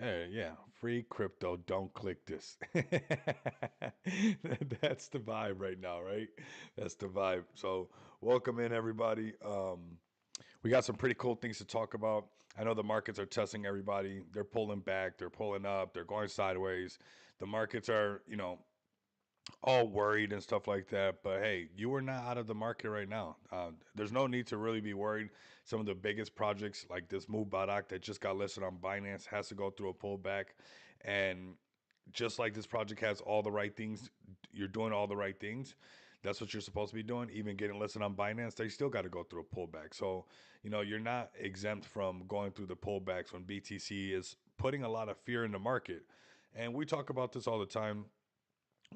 Yeah. Free crypto. Don't click this. That's the vibe right now, right? That's the vibe. So, welcome in everybody. We got some pretty cool things to talk about. I know the markets are testing everybody. They're pulling back, they're pulling up, they're going sideways. The markets are, all worried and stuff like that. But hey, you are not out of the market right now. There's no need to really be worried. Some of the biggest projects like this Mubarak that just got listed on Binance has to go through a pullback. And just like this project has all the right things, you're doing all the right things. That's what you're supposed to be doing. Even getting listed on Binance, they still got to go through a pullback. So, you're not exempt from going through the pullbacks when BTC is putting a lot of fear in the market. And we talk about this all the time.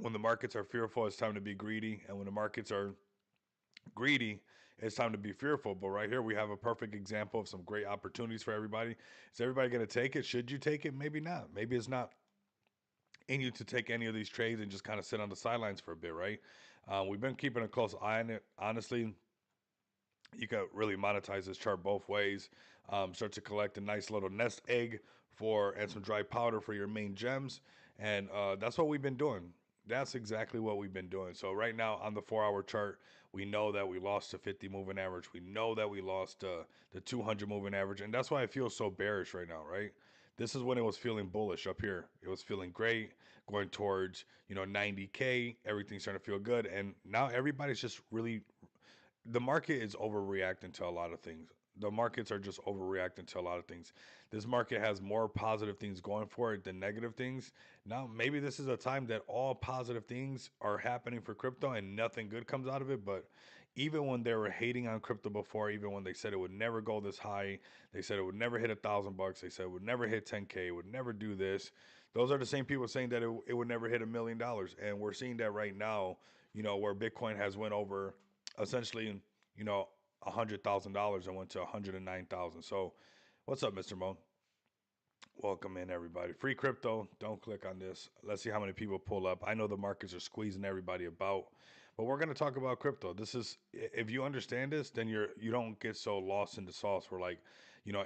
When the markets are fearful, it's time to be greedy. And when the markets are greedy, it's time to be fearful. But right here, we have a perfect example of some great opportunities for everybody. Is everybody going to take it? Should you take it? Maybe not. Maybe it's not in you to take any of these trades and just kind of sit on the sidelines for a bit, right? We've been keeping a close eye on it. Honestly, you can really monetize this chart both ways. Start to collect a nice little nest egg and some dry powder for your main gems, and that's what we've been doing. That's exactly what we've been doing. So right now on the 4 hour chart, we know that we lost the 50 moving average. We know that we lost the 200 moving average, and that's why I feel so bearish right now. Right, this is when it was feeling bullish up here. It was feeling great, going towards 90K. Everything's starting to feel good, and now everybody's just really the market is overreacting to a lot of things. The markets are just overreacting to a lot of things. This market has more positive things going for it than negative things. Now, maybe this is a time that all positive things are happening for crypto and nothing good comes out of it. But even when they were hating on crypto before, even when they said it would never go this high, they said it would never hit $1,000. They said it would never hit 10K, it would never do this. Those are the same people saying that it would never hit $1 million. And we're seeing that right now, where Bitcoin has went over essentially, $100,000 and went to 109,000. So, what's up, Mr. Mo? Welcome in, everybody. Free crypto. Don't click on this. Let's see how many people pull up. I know the markets are squeezing everybody about, but we're going to talk about crypto. This is, if you understand this, then you don't get so lost in the sauce where like,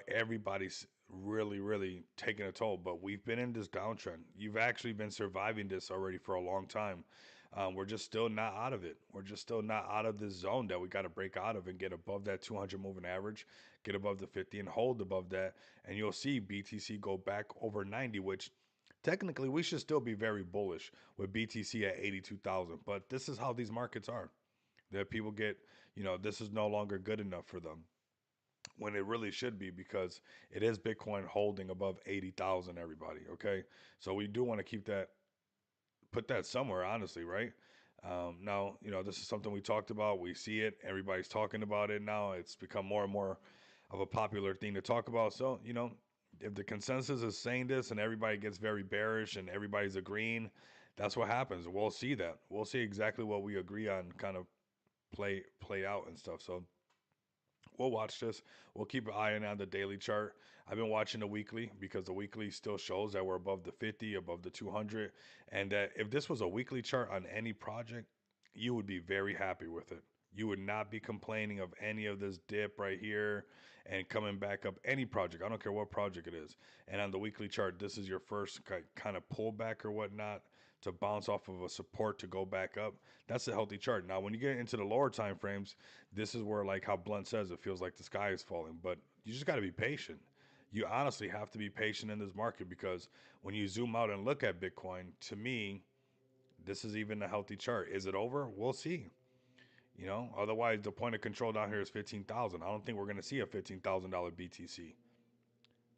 everybody's really taking a toll. But we've been in this downtrend. You've actually been surviving this already for a long time. We're just still not out of it. We're just still not out of this zone that we got to break out of and get above that 200 moving average, get above the 50 and hold above that. And you'll see BTC go back over 90, which technically we should still be very bullish with BTC at 82,000. But this is how these markets are. That people get, this is no longer good enough for them when it really should be because it is Bitcoin holding above 80,000, everybody. Okay. So we do want to put that somewhere, honestly, right? Now, this is something we talked about. We see it. Everybody's talking about it now. It's become more and more of a popular thing to talk about. So, if the consensus is saying this and everybody gets very bearish and everybody's agreeing, that's what happens. We'll see that. We'll see exactly what we agree on kind of play out and stuff. So we'll watch this. We'll keep an eye on the daily chart. I've been watching the weekly because the weekly still shows that we're above the 50, above the 200. And that if this was a weekly chart on any project, you would be very happy with it. You would not be complaining of any of this dip right here and coming back up any project. I don't care what project it is. And on the weekly chart, this is your first kind of pullback or whatnot to bounce off of a support to go back up. That's a healthy chart. Now, when you get into the lower time frames, this is where, like how Blunt says, it feels like the sky is falling. But you just got to be patient. You honestly have to be patient in this market because when you zoom out and look at Bitcoin, to me, this is even a healthy chart. Is it over? We'll see. Otherwise, the point of control down here is 15,000. I don't think we're going to see a $15,000 BTC.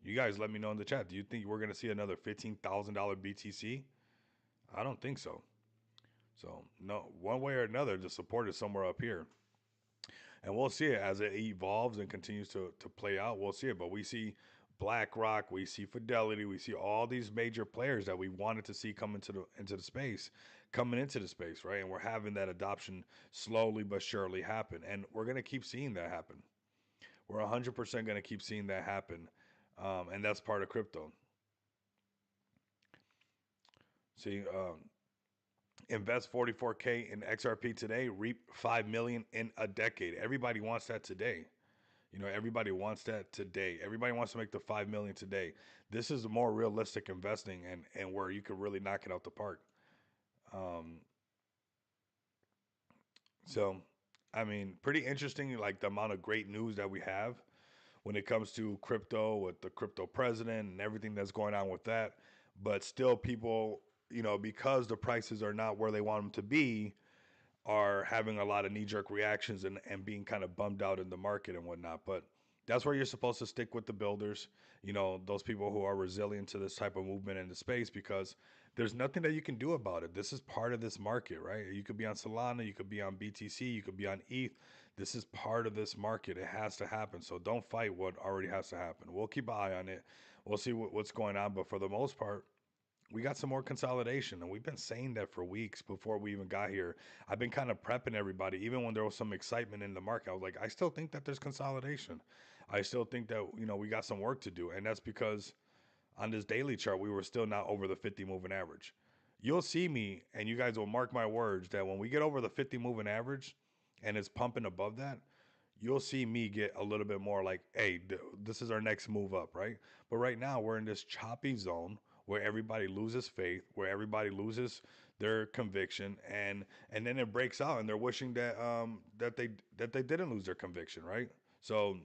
You guys let me know in the chat. Do you think we're going to see another $15,000 BTC? I don't think so. So, no, one way or another, the support is somewhere up here. And we'll see it as it evolves and continues to play out. We'll see it. But we see BlackRock, we see Fidelity, we see all these major players that we wanted to see come into the space, coming into the space, right? And we're having that adoption slowly but surely happen. And we're going to keep seeing that happen. We're 100% going to keep seeing that happen. And that's part of crypto. See, invest 44K in XRP today, reap 5 million in a decade. Everybody wants that today. Everybody wants that today. Everybody wants to make the 5 million today. This is more realistic investing and where you could really knock it out the park. Um, so, I mean, pretty interesting, like the amount of great news that we have when it comes to crypto with the crypto president and everything that's going on with that. But still, people, because the prices are not where they want them to be, are having a lot of knee jerk reactions and being kind of bummed out in the market and whatnot. But that's where you're supposed to stick with the builders, those people who are resilient to this type of movement in the space because there's nothing that you can do about it. This is part of this market, right? You could be on Solana, you could be on BTC, you could be on ETH. This is part of this market. It has to happen. So don't fight what already has to happen. We'll keep an eye on it. We'll see what's going on. But for the most part, we got some more consolidation, and we've been saying that for weeks before we even got here. I've been kind of prepping everybody, even when there was some excitement in the market. I was like, I still think that there's consolidation. I still think that we got some work to do, and that's because on this daily chart we were still not over the 50 moving average. You'll see me, and you guys will mark my words that when we get over the 50 moving average, and it's pumping above that, you'll see me get a little bit more like, hey, this is our next move up, right? But right now we're in this choppy zone where everybody loses faith, where everybody loses their conviction, and then it breaks out, and they're wishing that they didn't lose their conviction, right? So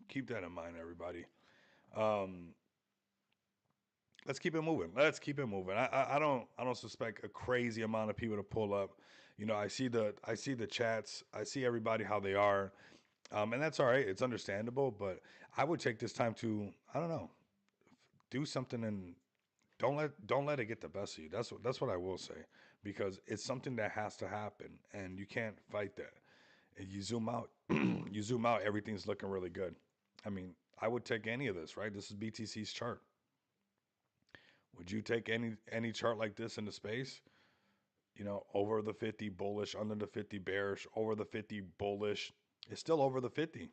keep that in mind, everybody. Um, let's keep it moving. Let's keep it moving. I don't suspect a crazy amount of people to pull up. I see the chats. I see everybody how they are. And that's all right. It's understandable, but I would take this time to, I don't know, do something and don't let it get the best of you. That's what I will say because it's something that has to happen and you can't fight that. And you zoom out, you zoom out, everything's looking really good. I mean, I would take any of this, right? This is BTC's chart. Would you take any chart like this into space? Over the 50 bullish, under the 50 bearish, over the 50 bullish. It's still over the 50.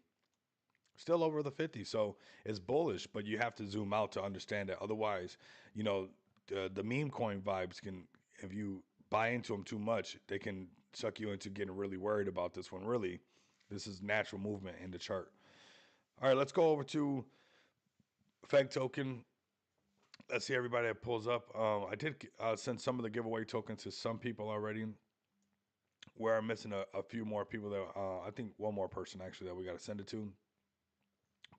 Still over the 50. So it's bullish, but you have to zoom out to understand it. Otherwise, you know, the meme coin vibes can, if you buy into them too much, they can suck you into getting really worried about this one. Really, this is natural movement in the chart. All right, let's go over to Feg token. Let's see everybody that pulls up. I did send some of the giveaway tokens to some people already. Where I'm missing a few more people that I think one more person actually that we got to send it to.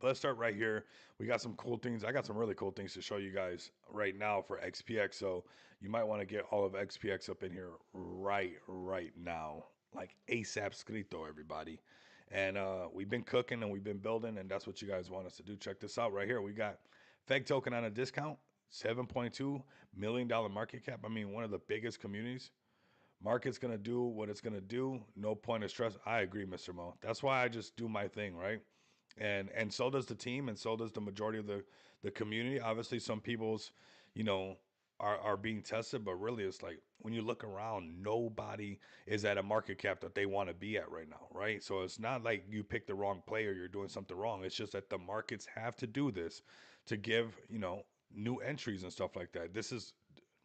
But let's start right here. We got some cool things. I got some really cool things to show you guys right now for XPX. So you might want to get all of XPX up in here right now, like ASAP Scrito, everybody. And we've been cooking and we've been building, and that's what you guys want us to do. Check this out right here. We got Feg token on a discount, $7.2 million market cap. I mean, one of the biggest communities. Market's gonna do what it's gonna do. No point of stress. I agree, Mr. Mo. That's why I just do my thing, right? And so does the team, and so does the majority of the community. Obviously, some people's, you know, are being tested, but really, it's like when you look around, nobody is at a market cap that they want to be at right now, right? So it's not like you picked the wrong player, you're doing something wrong. It's just that the markets have to do this to give new entries and stuff like that. This is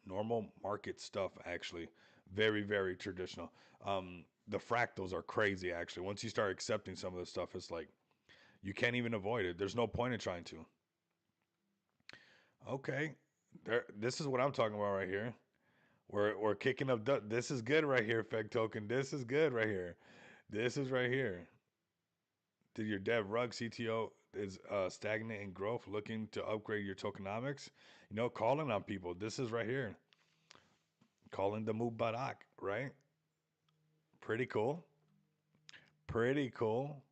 normal market stuff, actually. Very, very traditional. The fractals are crazy, actually. Once you start accepting some of this stuff, it's like you can't even avoid it. There's no point in trying to. Okay, this is what I'm talking about right here. We're kicking up. This is good right here, Feg token. This is good right here. This is right here. Did your dev rug CTO is stagnant in growth, looking to upgrade your tokenomics? Calling on people. This is right here. Calling the Mubarak, right? Pretty cool. Pretty cool.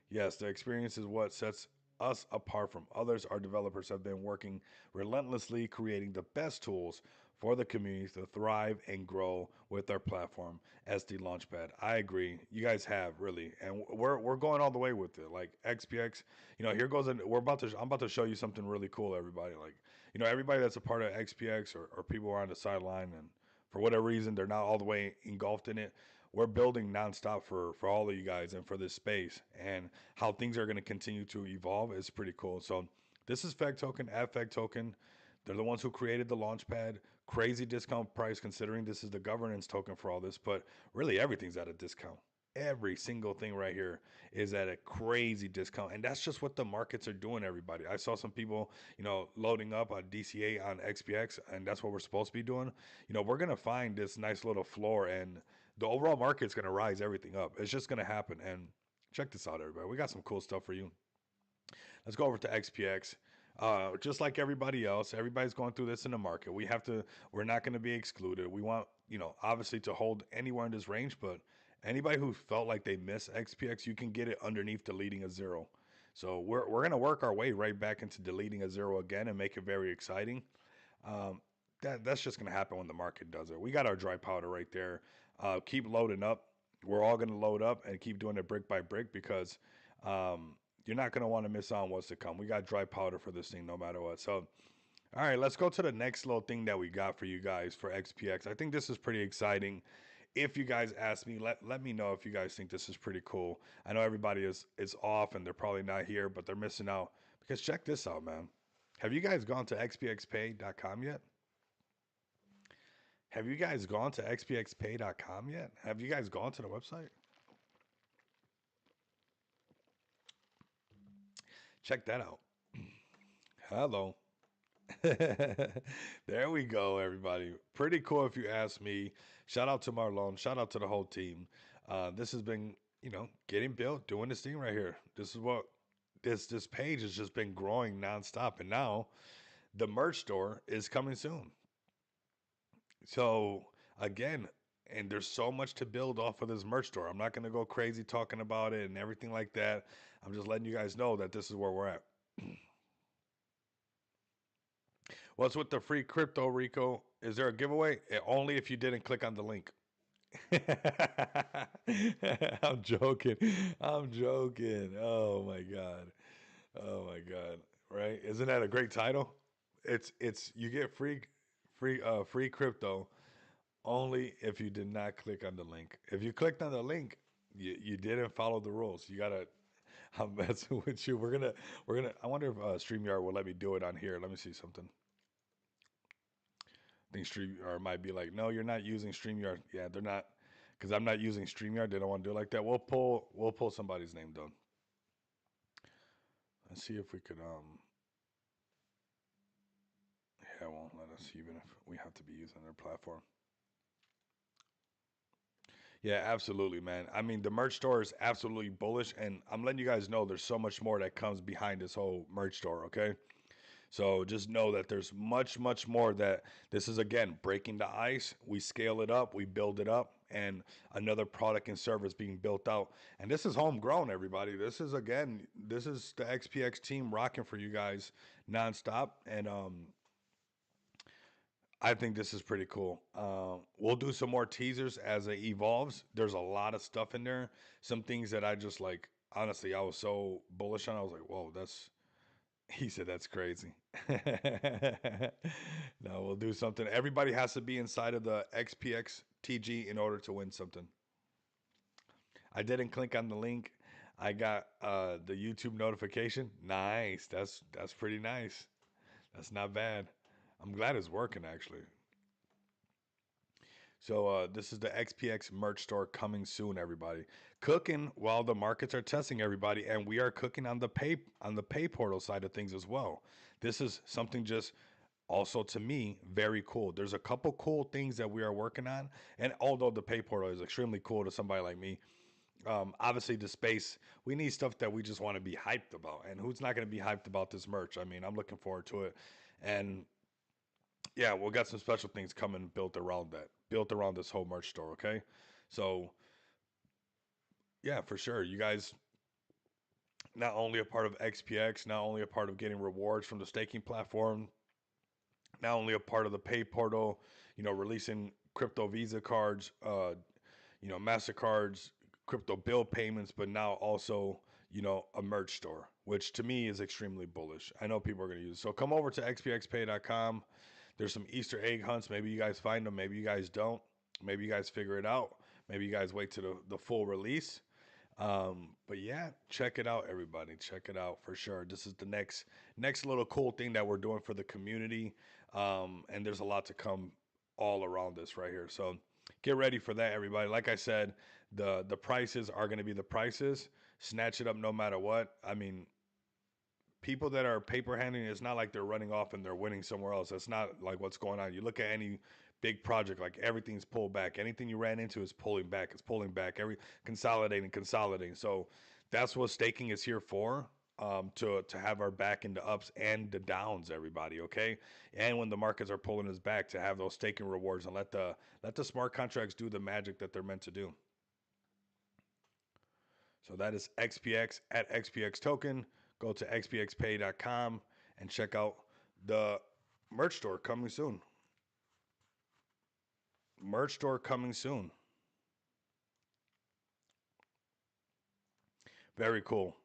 Yes, the experience is what sets us apart from others. Our developers have been working relentlessly, creating the best tools for the community to thrive and grow with our platform, SD Launchpad. I agree. You guys have really, and we're going all the way with it. Like XPX, here goes. I'm about to show you something really cool, everybody. Like, everybody that's a part of XPX or people are on the sideline and for whatever reason they're not all the way engulfed in it. We're building nonstop for all of you guys and for this space, and how things are going to continue to evolve is pretty cool. So this is Feg Token at Feg Token. They're the ones who created the Launchpad. Crazy discount price considering this is the governance token for all this, but really everything's at a discount. every single thing right here is at a crazy discount, and that's just what the markets are doing. Everybody, I saw some people, loading up on DCA on XPX, and that's what we're supposed to be doing. We're gonna find this nice little floor, and the overall market's gonna rise everything up. It's just gonna happen. And check this out, everybody. We got some cool stuff for you. Let's go over to XPX. Just like everybody else, everybody's going through this in the market. We're not going to be excluded. We want, obviously to hold anywhere in this range, but anybody who felt like they missed XPX, you can get it underneath deleting a zero. So we're going to work our way right back into deleting a zero again and make it very exciting. Um, that's just going to happen when the market does it. We got our dry powder right there. Keep loading up. We're all going to load up and keep doing it brick by brick because um, you're not going to want to miss on what's to come. We got dry powder for this thing no matter what. So, all right, let's go to the next little thing that we got for you guys for XPX. I think this is pretty exciting. If you guys ask me, let me know if you guys think this is pretty cool. I know everybody is off and they're probably not here, but they're missing out because check this out, man. Have you guys gone to xpxpay.com yet? Have you guys gone to xpxpay.com yet? Have you guys gone to the website? Check that out. Hello. There we go, everybody. Pretty cool if you ask me. Shout out to Marlon. Shout out to the whole team. This has been, getting built, doing this thing right here. This is what this page has just been growing nonstop, and now the merch store is coming soon. So again, and there's so much to build off of this merch store. I'm not gonna go crazy talking about it and everything like that. I'm just letting you guys know that this is where we're at. What's with the free crypto, Rico? Is there a giveaway? Only if you didn't click on the link. I'm joking. I'm joking. Oh my god. Oh my god. Right? Isn't that a great title? It's you get free crypto only if you did not click on the link. If you clicked on the link, you didn't follow the rules. You gotta. I'm messing with you. We're gonna. I wonder if Streamyard will let me do it on here. Let me see something. I think StreamYard might be like, no, you're not using StreamYard. Yeah, they're not, because I'm not using StreamYard. They don't want to do it like that. We'll pull somebody's name down. Let's see if we could. Yeah, it won't let us even if we have to be using their platform. Yeah, absolutely, man. I mean, the merch store is absolutely bullish, and I'm letting you guys know there's so much more that comes behind this whole merch store. Okay. So just know that there's much, much more that this is again breaking the ice. We scale it up, we build it up, and another product and service being built out. And this is homegrown, everybody. This is the XPX team rocking for you guys nonstop. And I think this is pretty cool. We'll do some more teasers as it evolves. There's a lot of stuff in there. Some things that I just like. Honestly, I was so bullish on. I was like, "Whoa, that's." He said that's crazy. No, we'll do something. Everybody has to be inside of the XPX TG in order to win something. I didn't click on the link. I got the YouTube notification. Nice. That's pretty nice. That's not bad. I'm glad it's working actually. So this is the XPX merch store coming soon, everybody. Cooking while the markets are testing everybody, and we are cooking on the pay portal side of things as well. This is something just also to me very cool. There's a couple cool things that we are working on, and although the pay portal is extremely cool to somebody like me, obviously the space we need stuff that we just want to be hyped about, and who's not going to be hyped about this merch? I mean, I'm looking forward to it, and yeah, we'll got some special things coming built around that, built around this whole merch store. Okay, so yeah, for sure, you guys not only a part of XPX, not only a part of getting rewards from the staking platform, not only a part of the pay portal, releasing crypto Visa cards, Mastercards, crypto bill payments, but now also a merch store, which to me is extremely bullish. I know people are going to use it. So come over to xpxpay.com. There's some Easter egg hunts. Maybe you guys find them. Maybe you guys don't. Maybe you guys figure it out. Maybe you guys wait to the full release. But yeah, check it out, everybody. Check it out for sure. This is the next little cool thing that we're doing for the community. And there's a lot to come all around this right here. So get ready for that, everybody. Like I said, The prices are going to be the prices. Snatch it up no matter what. I mean, people that are paper handing, it's not like they're running off and they're winning somewhere else. That's not like what's going on. You look at any big project, like everything's pulled back. Anything you ran into is pulling back. It's pulling back. Every consolidating. So that's what staking is here for. To have our back in the ups and the downs, everybody, okay? And when the markets are pulling us back, to have those staking rewards and let the smart contracts do the magic that they're meant to do. So that is XPX at XPX token. Go to xpxpay.com and check out the merch store coming soon. Merch store coming soon. Very cool.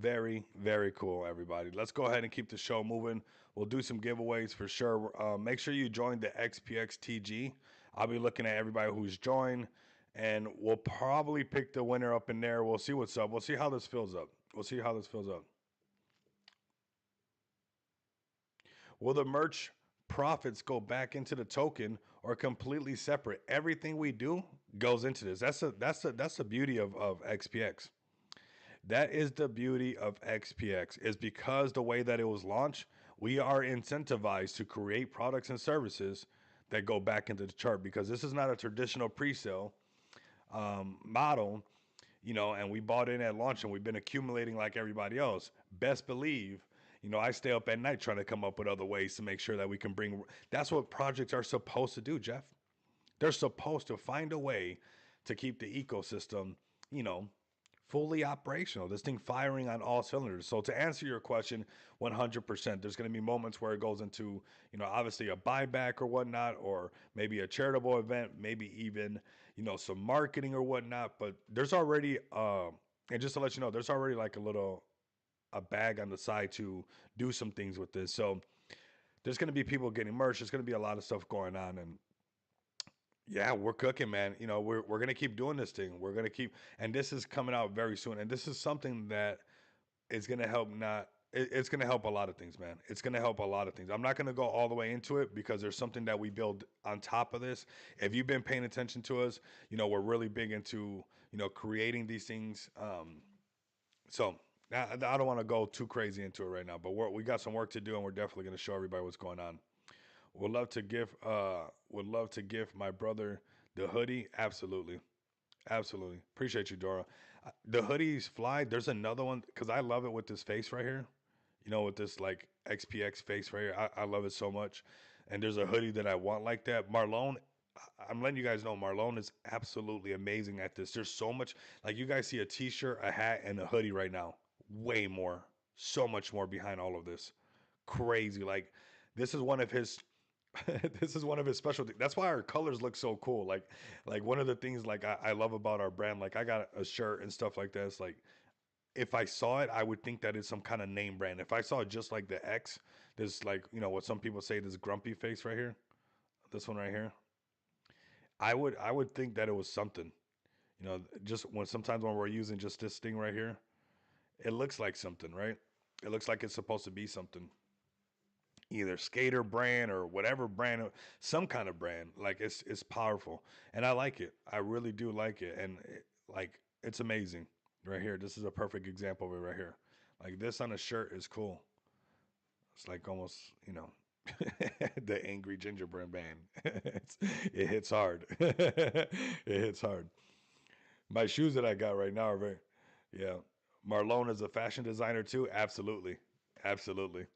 Very, very cool, everybody. Let's go ahead and keep the show moving. We'll do some giveaways for sure. Make sure you join the XPXTG. I'll be looking at everybody who's joined, and we'll probably pick the winner up in there. We'll see what's up. We'll see how this fills up. We'll see how this fills up. Will the merch profits go back into the token or completely separate? Everything we do goes into this. That's the beauty of XPX. That is the beauty of XPX, is because the way that it was launched, we are incentivized to create products and services that go back into the chart, because this is not a traditional pre-sale model, and we bought in at launch and we've been accumulating like everybody else. Best believe, I stay up at night trying to come up with other ways to make sure that we can bring. That's what projects are supposed to do, Jeff. They're supposed to find a way to keep the ecosystem, you know, fully operational. This thing firing on all cylinders. So to answer your question, 100%, there's going to be moments where it goes into, obviously a buyback or whatnot, or maybe a charitable event, maybe even, some marketing or whatnot. But there's already, and just to let you know, there's already like a bag on the side to do some things with this. So there's going to be people getting merch. There's going to be a lot of stuff going on, and yeah, we're cooking, man. We're gonna keep doing this thing. We're gonna keep, and this is coming out very soon. And this is something that is gonna help. It's gonna help a lot of things, man. It's gonna help a lot of things. I'm not gonna go all the way into it because there's something that we build on top of this. If you've been paying attention to us, we're really big into creating these things. So I don't want to go too crazy into it right now, but we got some work to do, and we're definitely gonna show everybody what's going on. Would love to give my brother the hoodie. Absolutely. Absolutely. Appreciate you, Dora. The hoodies fly. There's another one because I love it with this face right here. With this like XPX face right here. I love it so much. And there's a hoodie that I want like that. Marlon, I'm letting you guys know Marlon is absolutely amazing at this. There's so much, like, you guys see a t-shirt, a hat, and a hoodie right now. Way more. So much more behind all of this. Crazy. Like, this is one of his this is one of his specialty. That's why our colors look so cool. Like one of the things like I love about our brand, like I got a shirt and stuff like that. It's like if I saw it, I would think that it's some kind of name brand. If I saw it just like the X, this like what some people say, this grumpy face right here, this one right here, I would think that it was something. Just sometimes when we're using just this thing right here, it looks like something, right? It looks like it's supposed to be something, either skater brand or whatever brand, some kind of brand. Like it's powerful, and I like it. I really do like it, and like it's amazing. Right here, this is a perfect example of it right here. Like this on a shirt is cool. It's like almost the angry gingerbread man. It hits hard. It hits hard. My shoes that I got right now are very, yeah. Marlon is a fashion designer too. Absolutely, absolutely.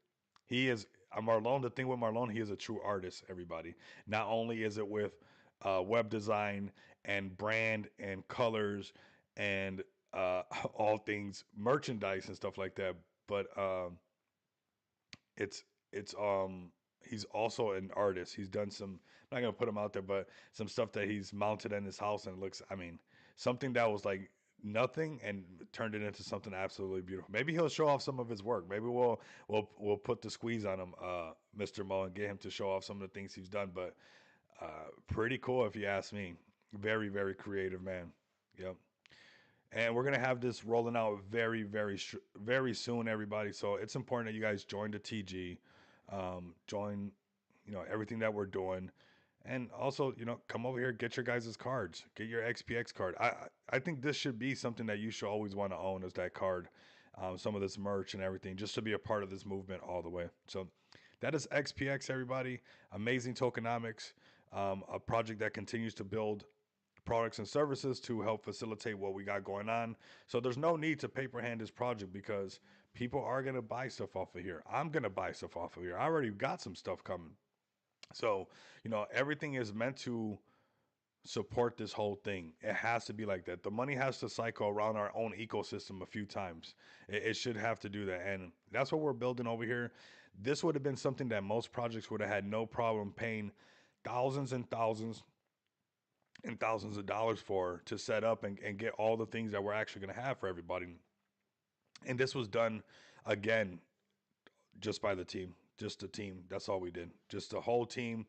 He is Marlon. The thing with Marlon, he is a true artist. Everybody. Not only is it with web design and brand and colors and all things merchandise and stuff like that, but it's he's also an artist. He's done some. I'm not gonna put him out there, but some stuff that he's mounted in his house and it looks. I mean, something that was like nothing and turned it into something absolutely beautiful. Maybe he'll show off some of his work. Maybe we'll put the squeeze on him, Mr. Mo, and get him to show off some of the things he's done. But pretty cool if you ask me. Very, very creative man. Yep. And we're gonna have this rolling out very, very, very soon, everybody. So it's important that you guys join the TG, join, everything that we're doing, And also, come over here, get your guys' cards, get your XPX card. I think this should be something that you should always want to own is that card, some of this merch and everything, just to be a part of this movement all the way. So that is XPX, everybody. Amazing tokenomics, a project that continues to build products and services to help facilitate what we got going on. So there's no need to paper hand this project because people are gonna buy stuff off of here. I'm gonna buy stuff off of here. I already got some stuff coming. So, everything is meant to support this whole thing. It has to be like that. The money has to cycle around our own ecosystem a few times. It should have to do that. And that's what we're building over here. This would have been something that most projects would have had no problem paying thousands and thousands and thousands of dollars for to set up and get all the things that we're actually going to have for everybody. And this was done again just by the team, just the team. That's all we did. Just the whole team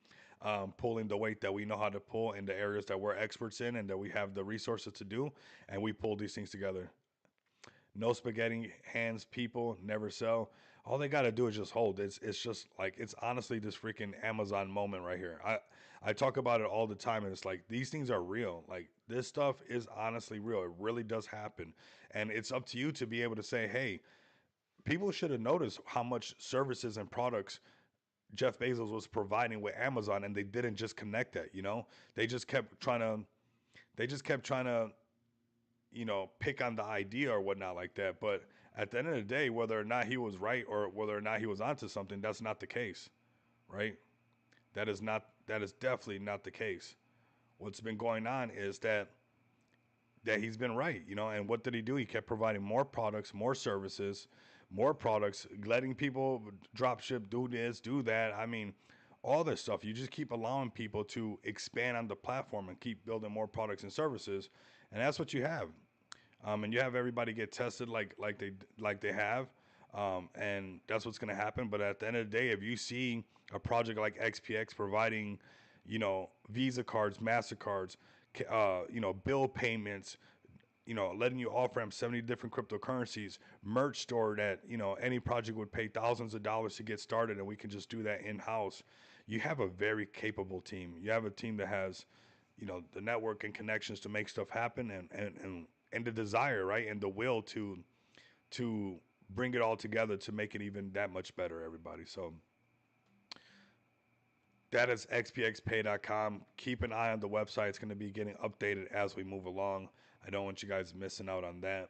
pulling the weight that we know how to pull in the areas that we're experts in and that we have the resources to do. And we pulled these things together. No spaghetti hands, people never sell. All they got to do is just hold. It's just like it's honestly this freaking Amazon moment right here. I talk about it all the time, and it's like these things are real. Like this stuff is honestly real. It really does happen, and it's up to you to be able to say, hey, people should have noticed how much services and products Jeff Bezos was providing with Amazon, and they didn't just connect that. They just kept trying to. They just kept trying to pick on the idea or whatnot like that. But at the end of the day, whether or not he was right or whether or not he was onto something, that's not the case, right? That is not. That is definitely not the case. What's been going on is that he's been right, And what did he do? He kept providing more products, more services, more products, letting people drop ship, do this, do that. I mean, all this stuff. You just keep allowing people to expand on the platform and keep building more products and services, and that's what you have. And you have everybody get tested like they have, and that's what's going to happen. But at the end of the day, if you see a project like XPX providing, Visa cards, Mastercards, bill payments, letting you off ramp 70 different cryptocurrencies, merch store that, any project would pay thousands of dollars to get started, and we can just do that in house. You have a very capable team. You have a team that has, the network and connections to make stuff happen and the desire, right? And the will to bring it all together to make it even that much better, everybody. So that is xpxpay.com. Keep an eye on the website. It's going to be getting updated as we move along. I don't want you guys missing out on that.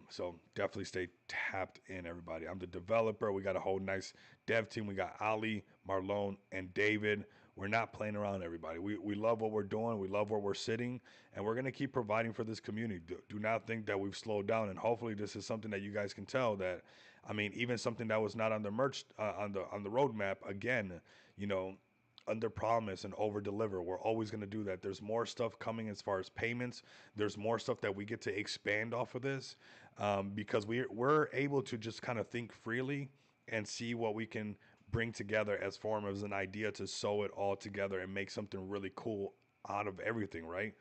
So definitely stay tapped in, everybody. I'm the developer. We got a whole nice dev team. We got Ali, Marlon, and David. We're not playing around, everybody. We love what we're doing. We love where we're sitting, and we're going to keep providing for this community. Do not think that we've slowed down, and hopefully this is something that you guys can tell that, I mean, even something that was not on the merch, on the roadmap, again, you know, under promise and over deliver. We're always going to do that. There's more stuff coming as far as payments. There's more stuff that we get to expand off of this, because we're able to just kind of think freely and see what we can bring together as form as an idea to sew it all together and make something really cool out of everything, right?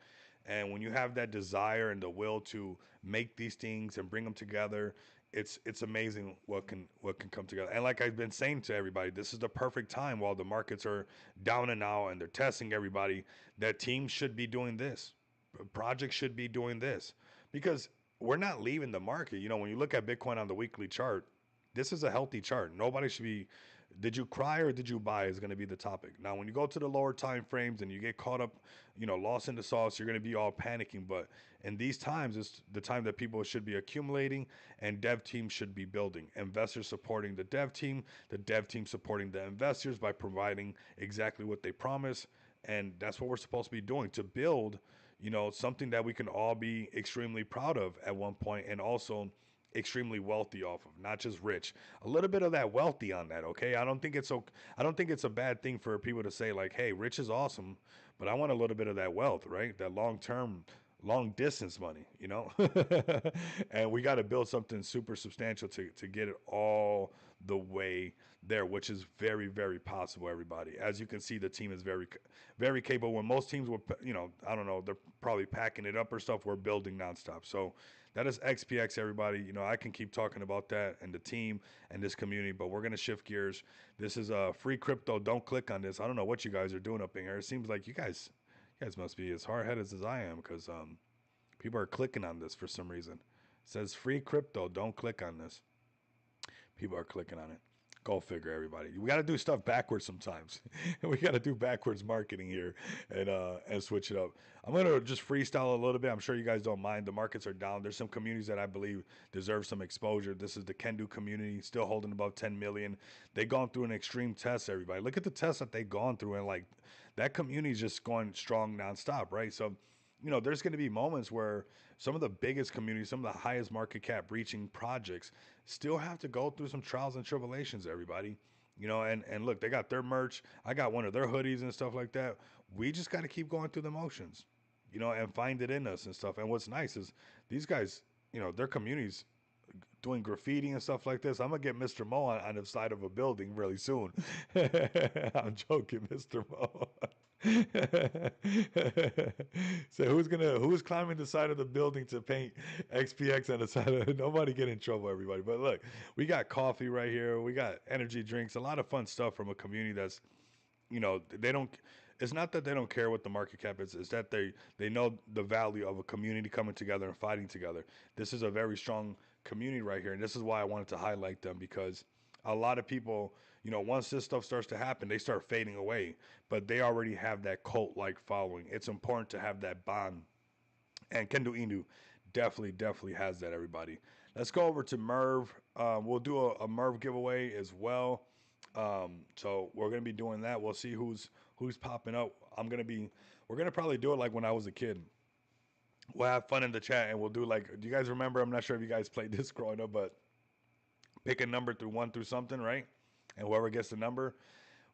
And when you have that desire and the will to make these things and bring them together, it's amazing what can come together. And like I've been saying to everybody, this is the perfect time while the markets are down and out and they're testing everybody, that teams should be doing this. Projects should be doing this because we're not leaving the market. When you look at Bitcoin on the weekly chart, this is a healthy chart. Nobody should be, did you cry or did you buy is going to be the topic. Now, when you go to the lower time frames and you get caught up, lost in the sauce, you're going to be all panicking. But in these times, it's the time that people should be accumulating and dev teams should be building. Investors supporting the dev team supporting the investors by providing exactly what they promise. And that's what we're supposed to be doing to build, something that we can all be extremely proud of at one point, and also extremely wealthy off of, not just rich. A little bit of that wealthy on that, okay? I don't think it's a bad thing for people to say like, "Hey, rich is awesome, but I want a little bit of that wealth, right? That long-term long distance money." And we got to build something super substantial to get it all the way there, which is very, very possible, everybody. As you can see, the team is very, very capable. When most teams were, I don't know, they're probably packing it up or stuff, we're building nonstop. So that is XPX, everybody. I can keep talking about that and the team and this community, but we're going to shift gears. This is a free crypto. Don't click on this. I don't know what you guys are doing up in here. It seems like you guys must be as hard-headed as I am, because people are clicking on this for some reason. It says free crypto. Don't click on this. People are clicking on it. Go figure, everybody. We got to do stuff backwards sometimes. We got to do backwards marketing here and switch it up. I'm gonna just freestyle a little bit. I'm sure you guys don't mind. The markets are down. There's some communities that I believe deserve some exposure. This is the Kendu community, still holding above 10 million. They've gone through an extreme test. Everybody, look at the test that they've gone through, and like that community is just going strong nonstop, right? So, there's going to be moments where some of the biggest communities, some of the highest market cap reaching projects still have to go through some trials and tribulations, everybody. And look, they got their merch. I got one of their hoodies and stuff like that. We just got to keep going through the motions, and find it in us and stuff. And what's nice is these guys, their communities doing graffiti and stuff like this. I'm gonna get Mr. Mo on the side of a building really soon. I'm joking, Mr. Mo. So who's climbing the side of the building to paint XPX on the side of nobody get in trouble, everybody. But look, we got coffee right here, we got energy drinks, a lot of fun stuff from a community that's they don't, it's not that they don't care what the market cap is, it's that they know the value of a community coming together and fighting together. This is a very strong community right here, and this is why I wanted to highlight them, because a lot of people, once this stuff starts to happen, they start fading away, but they already have that cult like following. It's important to have that bond, and Kendo Inu definitely has that, everybody. Let's go over to Merv. We'll do a Merv giveaway as well. So we're gonna be doing that. We'll see who's popping up. We're gonna probably do it like when I was a kid. We'll have fun in the chat, and we'll do like, do you guys remember? I'm not sure if you guys played this growing up, but pick a number through one through something, right? And whoever gets the number,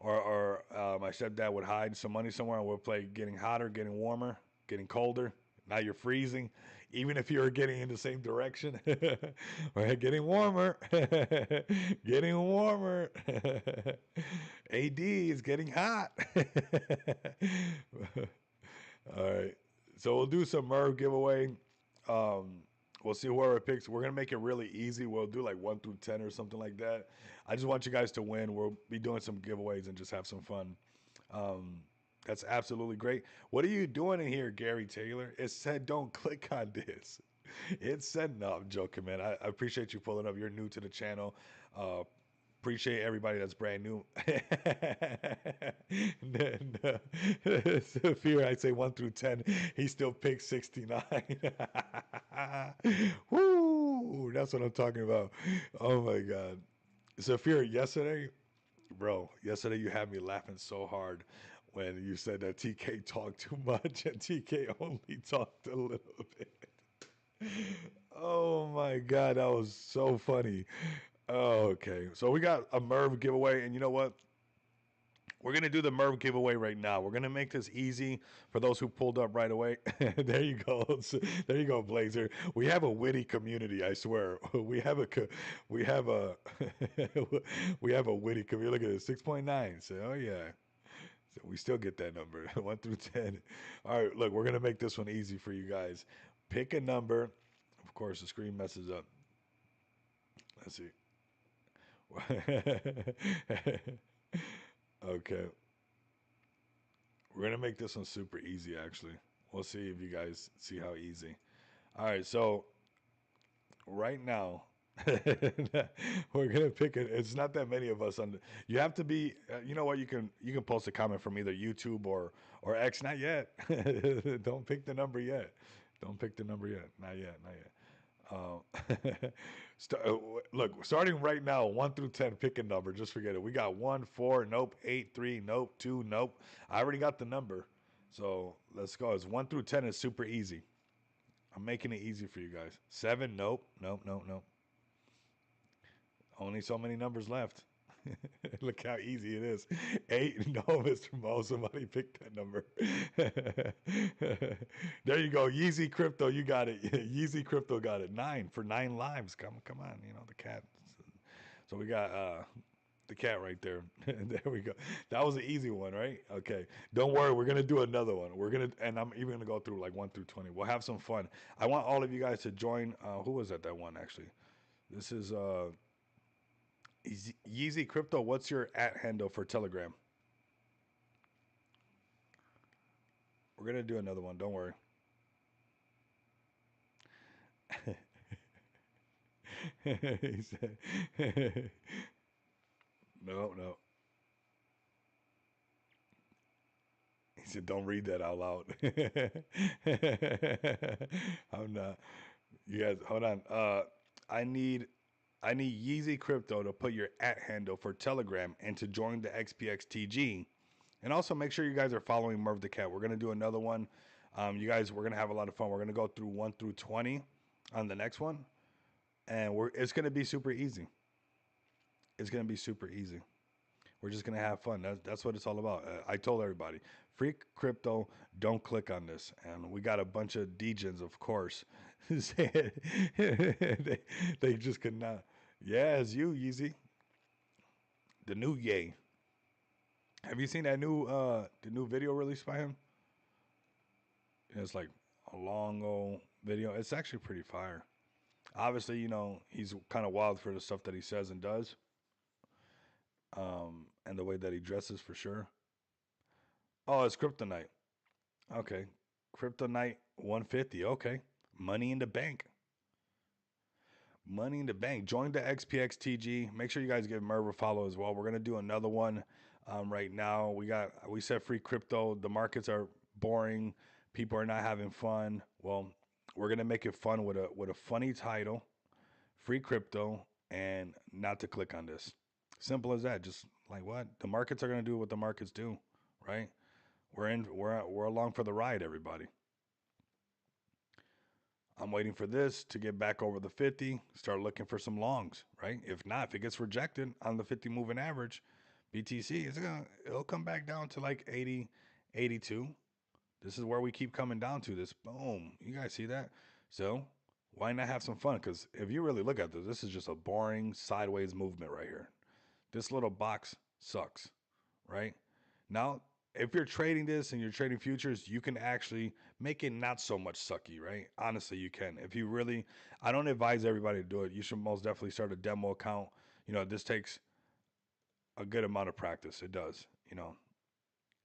or my stepdad would hide some money somewhere, and we'll play getting hotter, getting warmer, getting colder. Now you're freezing, even if you're getting in the same direction. Right, getting warmer, getting warmer. AD is getting hot. All right, so we'll do some Merv giveaway. Um, we'll see whoever picks. We're gonna make it really easy. We'll do like 1 through 10 or something like that. I just want you guys to win. We'll be doing some giveaways and just have some fun. Um, that's absolutely great. What are you doing in here, Gary Taylor? It said don't click on this. It said no. I'm joking, man. I appreciate you pulling up. You're new to the channel. Uh, Appreciate everybody that's brand new. Fear, I say 1 through 10. He still picks 69. Woo! That's what I'm talking about. Oh my God. Fear, yesterday you had me laughing so hard when you said that TK talked too much and TK only talked a little bit. Oh my God, that was so funny. Oh, okay. So we got a Merv giveaway, and you know what? We're gonna do the Merv giveaway right now. We're gonna make this easy for those who pulled up right away. There you go. There you go, Blazer. We have a witty community. I swear. We have a we have a witty community. Look at it, 6.9. So oh yeah. So we still get that number 1 through 10. All right. Look, we're gonna make this one easy for you guys. Pick a number. Of course, the screen messes up. Let's see. Okay. We're gonna make this one super easy actually. We'll see if you guys see how easy. All right, so right now we're gonna pick it. It's not that many of us on. You have to be. You know what? You can post a comment from either YouTube or X. Not yet. Don't pick the number yet. Don't pick the number yet. Not yet. Not yet. Look, starting right now, 1 through 10, pick a number. Just forget it. We got 1, 4, nope. 8, 3, nope. 2, nope. I already got the number. So let's go. It's 1 through 10 is super easy. I'm making it easy for you guys. 7, nope. Nope, nope, nope. Only so many numbers left. Look how easy it is. 8, no, Mr. Mo. Somebody picked that number. There you go. Yeezy Crypto, you got it. Yeezy Crypto got it. 9 for 9 lives. Come on. The cat. So we got the cat right there. There we go. That was an easy one, right? Okay. Don't worry, we're gonna do another one. And I'm even gonna go through like 1 through 20. We'll have some fun. I want all of you guys to join. Who was at that one actually? This is Yeezy Crypto. What's your at handle for Telegram? We're gonna do another one. Don't worry. He said, no, no. He said, don't read that out loud. I'm not. You guys, hold on. I need I need Yeezy Crypto to put your at handle for Telegram and to join the XPXTG. And also make sure you guys are following Merv the Cat. We're gonna do another one. You guys, we're gonna have a lot of fun. We're gonna go through 1 through 20 on the next one, and it's gonna be super easy. It's gonna be super easy. We're just gonna have fun. That's what it's all about. I told everybody, free crypto. Don't click on this. And we got a bunch of degens, of course, saying they just could not. Yeah, it's you, Yeezy, the new Yay. Have you seen that new the new video released by him? It's like a long old video. It's actually pretty fire. Obviously, he's kind of wild for the stuff that he says and does, and the way that he dresses for sure. Oh, it's Kryptonite. Okay. Kryptonite 150. Okay. Money in the bank. Money in the bank. Join the XPXTG. Make sure you guys give Merv a follow as well. We're gonna do another one right now. We said free crypto. The markets are boring. People are not having fun. Well, we're gonna make it fun with a funny title, free crypto, and not to click on this. Simple as that. Just like what the markets are gonna do what the markets do, right? We're along for the ride, everybody. I'm waiting for this to get back over the 50, start looking for some longs, right? If not, if it gets rejected on the 50 moving average, BTC it'll come back down to like 80, 82. This is where we keep coming down to this. Boom. You guys see that? So why not have some fun? Because if you really look at this, this is just a boring sideways movement right here. This little box sucks, right? Now, if you're trading this and you're trading futures, you can actually make it not so much sucky, right? Honestly, you can. If you really, I don't advise everybody to do it. You should most definitely start a demo account. This takes a good amount of practice. It does.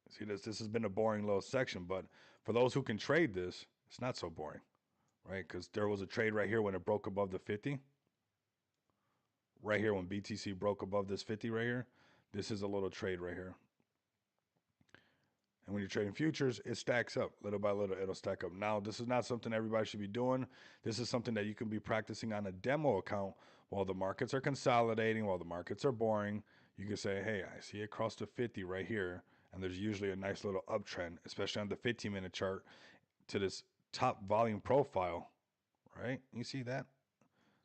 See this. This has been a boring little section, but for those who can trade this, it's not so boring, right? Because there was a trade right here when it broke above the 50. Right here when BTC broke above this 50 right here. This is a little trade right here. And when you're trading futures, it stacks up little by little. It'll stack up. Now, this is not something everybody should be doing. This is something that you can be practicing on a demo account while the markets are consolidating, while the markets are boring. You can say, hey, I see it cross to 50 right here. And there's usually a nice little uptrend, especially on the 15-minute chart to this top volume profile, right? You see that?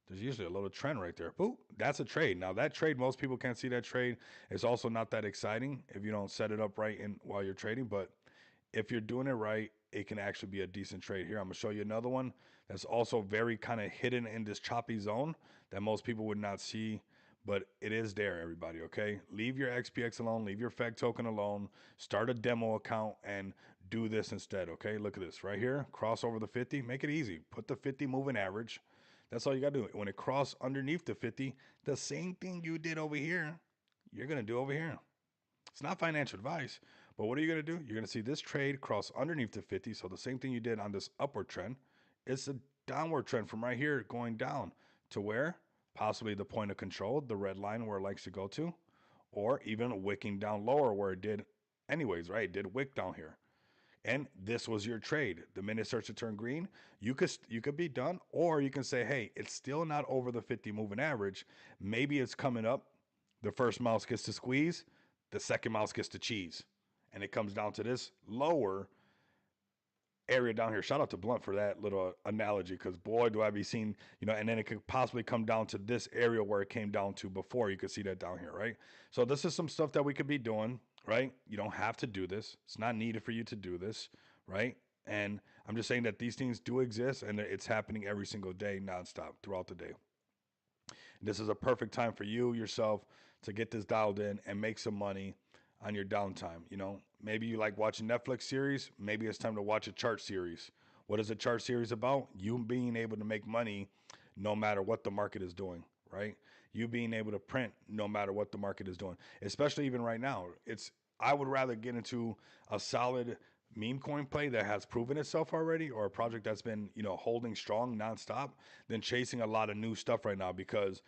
There's usually a little trend right there. Boop, that's a trade. Now that trade, most people can't see that trade. It's also not that exciting if you don't set it up right while you're trading. But if you're doing it right, it can actually be a decent trade. Here, I'm gonna show you another one that's also very kind of hidden in this choppy zone that most people would not see, but it is there, everybody. Okay, leave your XPX alone, leave your FEG token alone, start a demo account and do this instead. Okay, look at this right here, cross over the 50, make it easy. Put the 50 moving average. That's all you got to do. When it crosses underneath the 50, the same thing you did over here, you're going to do over here. It's not financial advice, but what are you going to do? You're going to see this trade cross underneath the 50. So the same thing you did on this upward trend, it's a downward trend from right here going down to where? Possibly the point of control, the red line where it likes to go to, or even wicking down lower where it did anyways, right? It did wick down here. And this was your trade. The minute it starts to turn green, you could be done, or you can say, hey, it's still not over the 50 moving average. Maybe it's coming up. The first mouse gets to squeeze, the second mouse gets to cheese, and it comes down to this lower area down here. Shout out to Blunt for that little analogy, because boy, do I be seeing, and then it could possibly come down to this area where it came down to before. You could see that down here, right? So this is some stuff that we could be doing, right? You don't have to do this. It's not needed for you to do this, right? And I'm just saying that these things do exist and it's happening every single day, nonstop throughout the day. This is a perfect time for you yourself to get this dialed in and make some money on your downtime. You know, maybe you like watching Netflix series. Maybe it's time to watch a chart series. What is a chart series about? You being able to make money no matter what the market is doing, right? You being able to print no matter what the market is doing, especially even right now. I would rather get into a solid meme coin play that has proven itself already, or a project that's been, holding strong nonstop, than chasing a lot of new stuff right now, because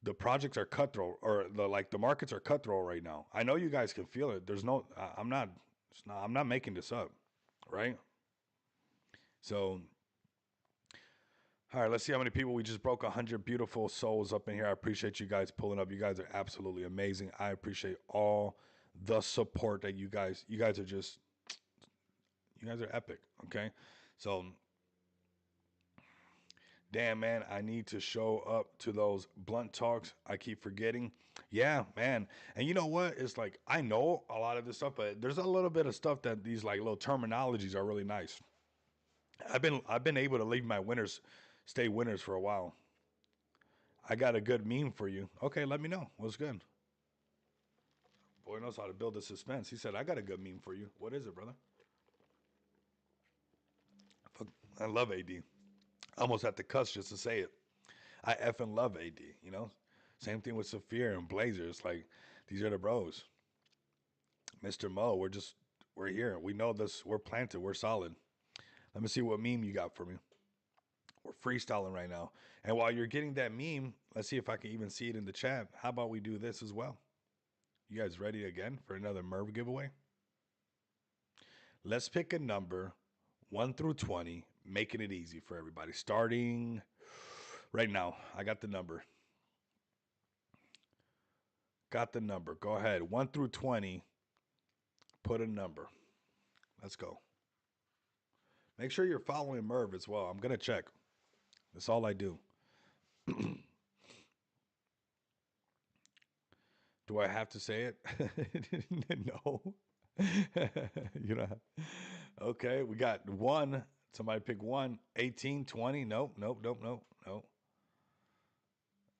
the projects are cutthroat, or the markets are cutthroat right now. I know you guys can feel it. I'm not making this up, right? So, all right, let's see how many people. We just broke 100 beautiful souls up in here. I appreciate you guys pulling up. You guys are absolutely amazing. I appreciate all the support that you guys are epic. Okay. So, damn, man, I need to show up to those blunt talks. I keep forgetting. Yeah, man. And you know what? It's like, I know a lot of this stuff, but there's a little bit of stuff that these like little terminologies are really nice. I've been able to leave my winners stay winners for a while. I got a good meme for you. Okay, let me know. What's good? Boy knows how to build a suspense. He said, I got a good meme for you. What is it, brother? Fuck, I love AD. Almost at the cuss just to say it. I effing love AD, you know? Same thing with Saphir and Blazer. It's like, these are the bros. Mr. Mo, we're here. We know this. We're planted. We're solid. Let me see what meme you got for me. We're freestyling right now. And while you're getting that meme, let's see if I can even see it in the chat. How about we do this as well? You guys ready again for another Merv giveaway? Let's pick a number 1 through 20, making it easy for everybody. Starting right now. I got the number. Got the number. Go ahead. 1 through 20, put a number. Let's go. Make sure you're following Merv as well. I'm going to check. That's all I do. Do I have to say it? No. you know. Okay, we got one. Somebody pick one. 18, 20. Nope, nope, nope, nope, nope.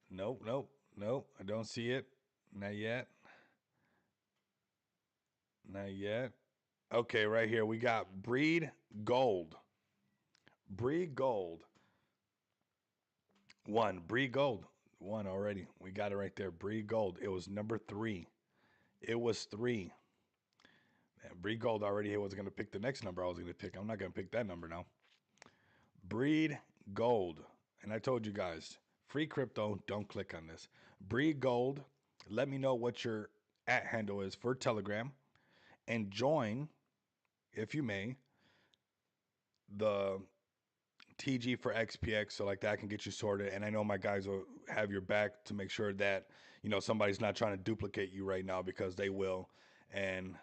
Nope, nope, nope. I don't see it. Not yet. Not yet. Okay, right here. We got Breed Gold. Breed Gold. One. Breed Gold. One already. We got it right there. Breed Gold. It was number 3. It was 3. Man, Breed Gold already was going to pick the next number I was going to pick. I'm not going to pick that number now. Breed Gold. And I told you guys, free crypto, don't click on this. Breed Gold. Let me know what your at handle is for Telegram, and join, if you may, the TG for XPX, so like that can get you sorted. And I know my guys will have your back to make sure that, somebody's not trying to duplicate you right now, because they will. And,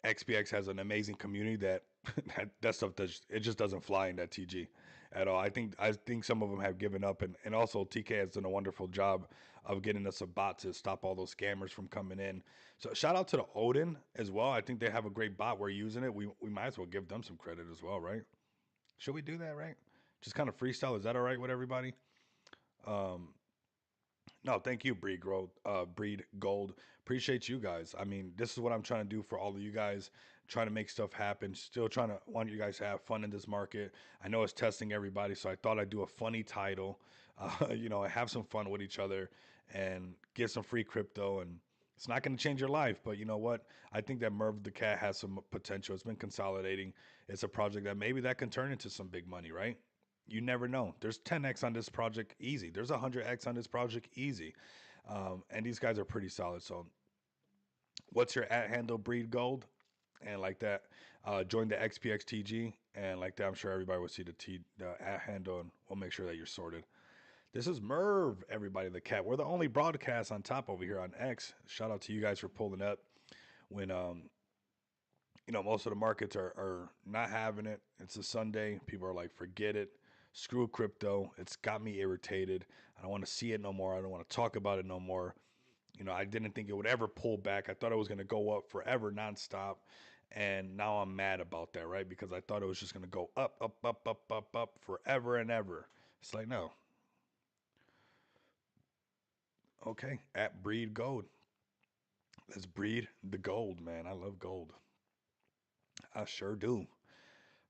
XPX has an amazing community that that stuff just doesn't fly in that TG at all. I think some of them have given up, and also TK has done a wonderful job of getting us a bot to stop all those scammers from coming in. So shout out to the Odin as well. I think they have a great bot. We're using it. We might as well give them some credit as well, right? Should we do that, right? Just kind of freestyle. Is that all right with everybody? Um, no, thank you, Breed Gold. Appreciate you guys. I mean, this is what I'm trying to do for all of you guys. Trying to make stuff happen. Still trying to want you guys to have fun in this market. I know it's testing everybody, so I thought I'd do a funny title. Have some fun with each other and get some free crypto. And it's not going to change your life, but you know what? I think that Merv the Cat has some potential. It's been consolidating. It's a project that maybe that can turn into some big money, right? You never know. There's 10x on this project easy. There's 100x on this project easy. And these guys are pretty solid. So, what's your at handle? Breed Gold, and like that, join the XPXTG, and like that, I'm sure everybody will see the at handle, and we'll make sure that you're sorted. This is Merv, everybody, the cat. We're the only broadcast on top over here on X. Shout out to you guys for pulling up when most of the markets are not having it. It's a Sunday. People are like, forget it. Screw crypto. It's got me irritated. I don't want to see it no more. I don't want to talk about it no more. I didn't think it would ever pull back. I thought it was going to go up forever, nonstop. And now I'm mad about that, right? Because I thought it was just going to go up, up, up, up, up, up forever and ever. It's like, no. Okay, at Breed Gold. Let's breed the gold, man. I love gold. I sure do.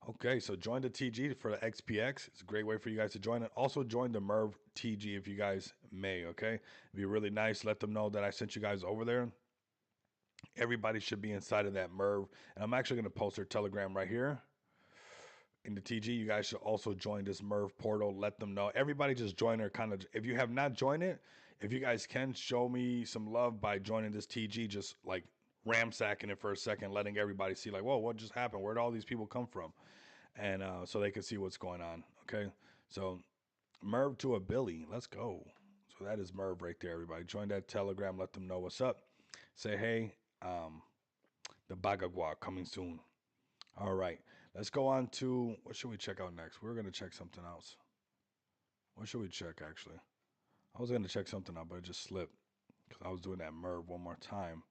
Okay, so join the TG for the XPX. It's a great way for you guys to join it. Also, join the Merv TG if you guys may. Okay, it'd be really nice. Let them know that I sent you guys over there. Everybody should be inside of that Merv, and I'm actually going to post their Telegram right here in the TG. You guys should also join this Merv portal. Let them know. Everybody just join their kind of. If you have not joined it, if you guys can show me some love by joining this TG, just like ramsacking it for a second, letting everybody see like, whoa, what just happened? Where'd all these people come from? And so they can see what's going on. Okay, so Merv to a Billy, let's go. So that is Merv right there. Everybody join that Telegram. Let them know what's up. Say hey. The Bagagua coming soon. All right, let's go on to what should we check out next? We're gonna check something else. What should we check actually? I was gonna check something out, but it just slipped because I was doing that Merv one more time.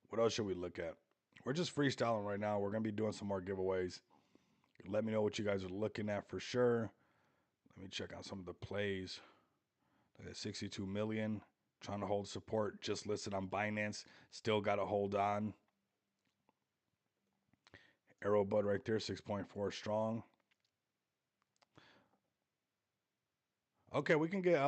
What else should we look at? We're just freestyling right now. We're gonna be doing some more giveaways. Let me know what you guys are looking at for sure. Let me check out some of the plays. Look at 62 million. Trying to hold support. Just listed on Binance. Still got to hold on. Arrow Bud right there, 6.4 strong. Okay, we can get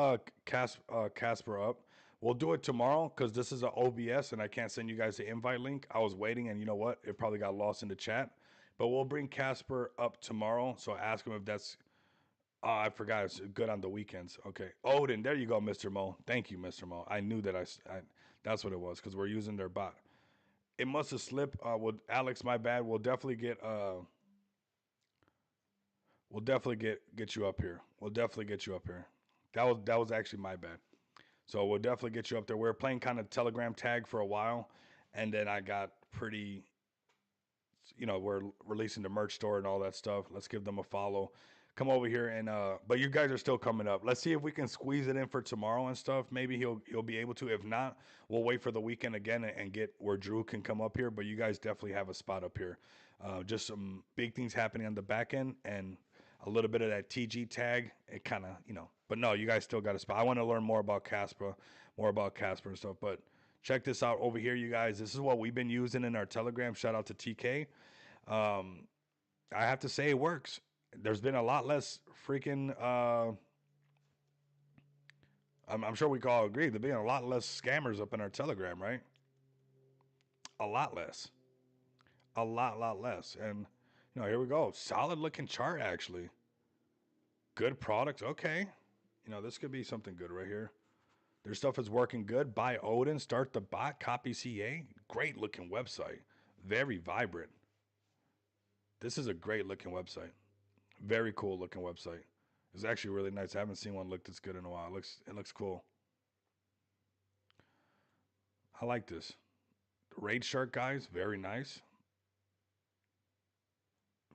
Casper up. We'll do it tomorrow because this is an OBS and I can't send you guys the invite link. I was waiting and you know what? It probably got lost in the chat. But we'll bring Casper up tomorrow. So ask him if that's. I forgot it's good on the weekends. Okay. Odin, there you go, Mr. Mo. Thank you, Mr. Mo. I knew that that's what it was because we're using their bot. It must have slipped. With Alex, my bad. We'll definitely get you up here. We'll definitely get you up here. That was actually my bad. So we'll definitely get you up there. We are playing kind of Telegram tag for a while, and then I got pretty. We're releasing the merch store and all that stuff. Let's give them a follow. Come over here and but you guys are still coming up. Let's see if we can squeeze it in for tomorrow and stuff. Maybe he'll be able to. If not, we'll wait for the weekend again and get where Drew can come up here. But you guys definitely have a spot up here. Just some big things happening on the back end and a little bit of that TG tag. It kind of but no, you guys still got a spot. I want to learn more about Casper and stuff. But check this out over here, you guys. This is what we've been using in our Telegram. Shout out to TK. I have to say it works. There's been a lot less freaking. I'm sure we can all agree there's been a lot less scammers up in our Telegram, right? A lot less, a lot less. And here we go. Solid looking chart actually. Good products. Okay, this could be something good right here. Their stuff is working good. Buy Odin. Start the bot. Copy CA. Great looking website. Very vibrant. This is a great looking website. Very cool looking website. It's actually really nice. I haven't seen one look this good in a while. It looks cool. I like this. The Raid Shark guys, very nice.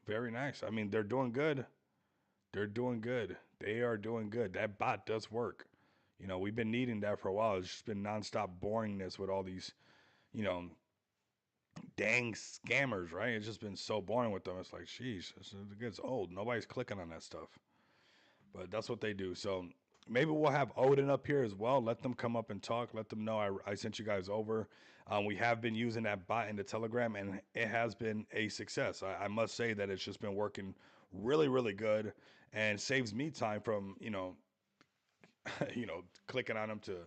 Very nice. I mean, they're doing good. They're doing good. They are doing good. That bot does work. We've been needing that for a while. It's just been nonstop boringness with all these, you know, dang scammers, right? It's just been so boring with them. It's like, sheesh, it gets old. Nobody's clicking on that stuff. But that's what they do. So maybe we'll have Odin up here as well. Let them come up and talk. Let them know I sent you guys over. We have been using that bot in the Telegram, and it has been a success. I must say that it's just been working really, really good, and saves me time from clicking on them to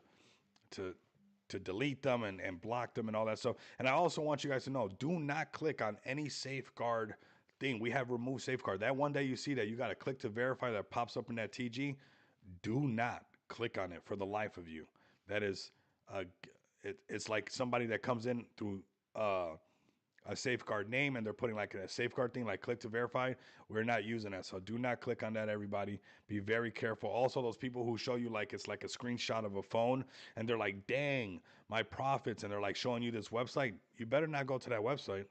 to delete them and block them and all that stuff. And I also want you guys to know, do not click on any safeguard thing. We have removed safeguard. That one day you see that you got to click to verify that pops up in that TG. Do not click on it for the life of you. That is, it's like somebody that comes in through a safeguard name and they're putting like a safeguard thing like click to verify. We're not using that. So do not click on that, everybody. Be very careful. Also, those people who show you like it's like a screenshot of a phone and they're like, dang, my profits, and they're like showing you this website. You better not go to that website.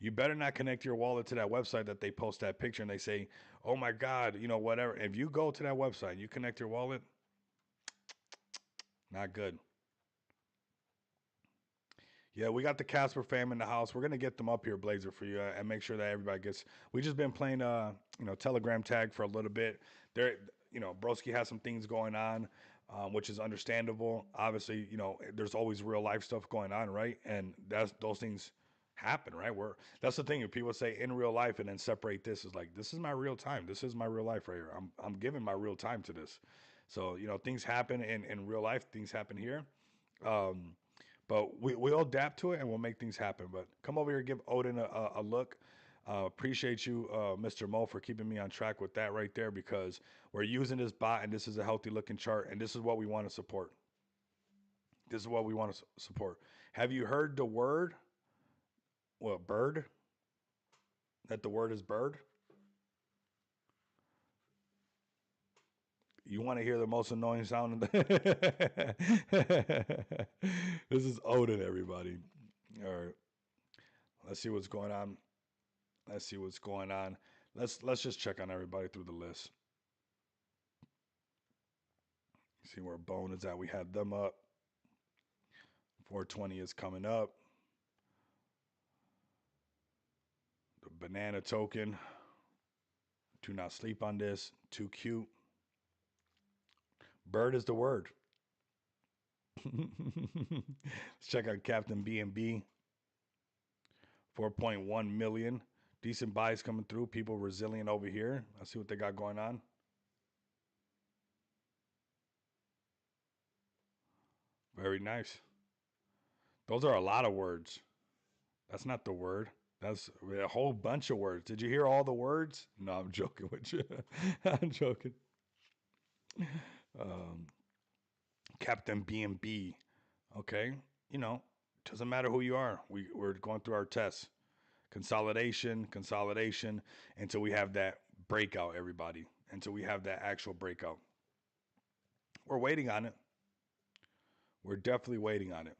You better not connect your wallet to that website that they post that picture and they say, oh my God, whatever. If you go to that website, you connect your wallet, not good. Yeah, we got the Casper fam in the house. We're gonna get them up here, Blazer, for you, and make sure that everybody gets. We just been playing, Telegram tag for a little bit. There, Broski has some things going on, which is understandable. Obviously, there's always real life stuff going on, right? And those things happen, right? That's the thing. If people say in real life and then separate this, is like, this is my real time. This is my real life right here. I'm giving my real time to this. So things happen in real life. Things happen here. Um, but we'll adapt to it and we'll make things happen. But come over here, give Odin a look. Appreciate you, Mr. Mo, for keeping me on track with that right there, because we're using this bot and this is a healthy looking chart and this is what we want to support. This is what we want to support. Have you heard the word? What, bird? That the word is bird? You want to hear the most annoying sound? This is Odin, everybody. All right. Let's see what's going on. Let's see what's going on. Let's just check on everybody through the list. See where Bone is at. We had them up. 420 is coming up. The banana token. Do not sleep on this. Too cute. Bird is the word. Let's check out Captain BNB. 4.1 million. Decent buys coming through. People resilient over here. Let's see what they got going on. Very nice. Those are a lot of words. That's not the word. That's a whole bunch of words. Did you hear all the words? No, I'm joking with you. I'm joking. Um, Captain BNB. Okay. Doesn't matter who you are. We're going through our tests. Consolidation, until we have that breakout, everybody. Until we have that actual breakout. We're waiting on it. We're definitely waiting on it.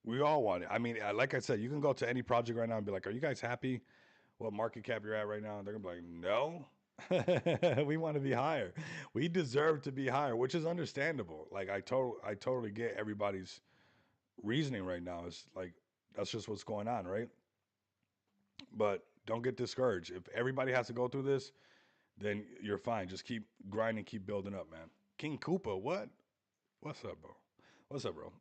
We all want it. I mean, like I said, you can go to any project right now and be like, "Are you guys happy? What market cap you're at right now?" And they're gonna be like, "No, we want to be higher. We deserve to be higher," which is understandable. Like I totally get everybody's reasoning right now. It's like that's just what's going on, right? But don't get discouraged. If everybody has to go through this, then you're fine. Just keep grinding, keep building up, man. King Koopa, what? What's up, bro? What's up, bro?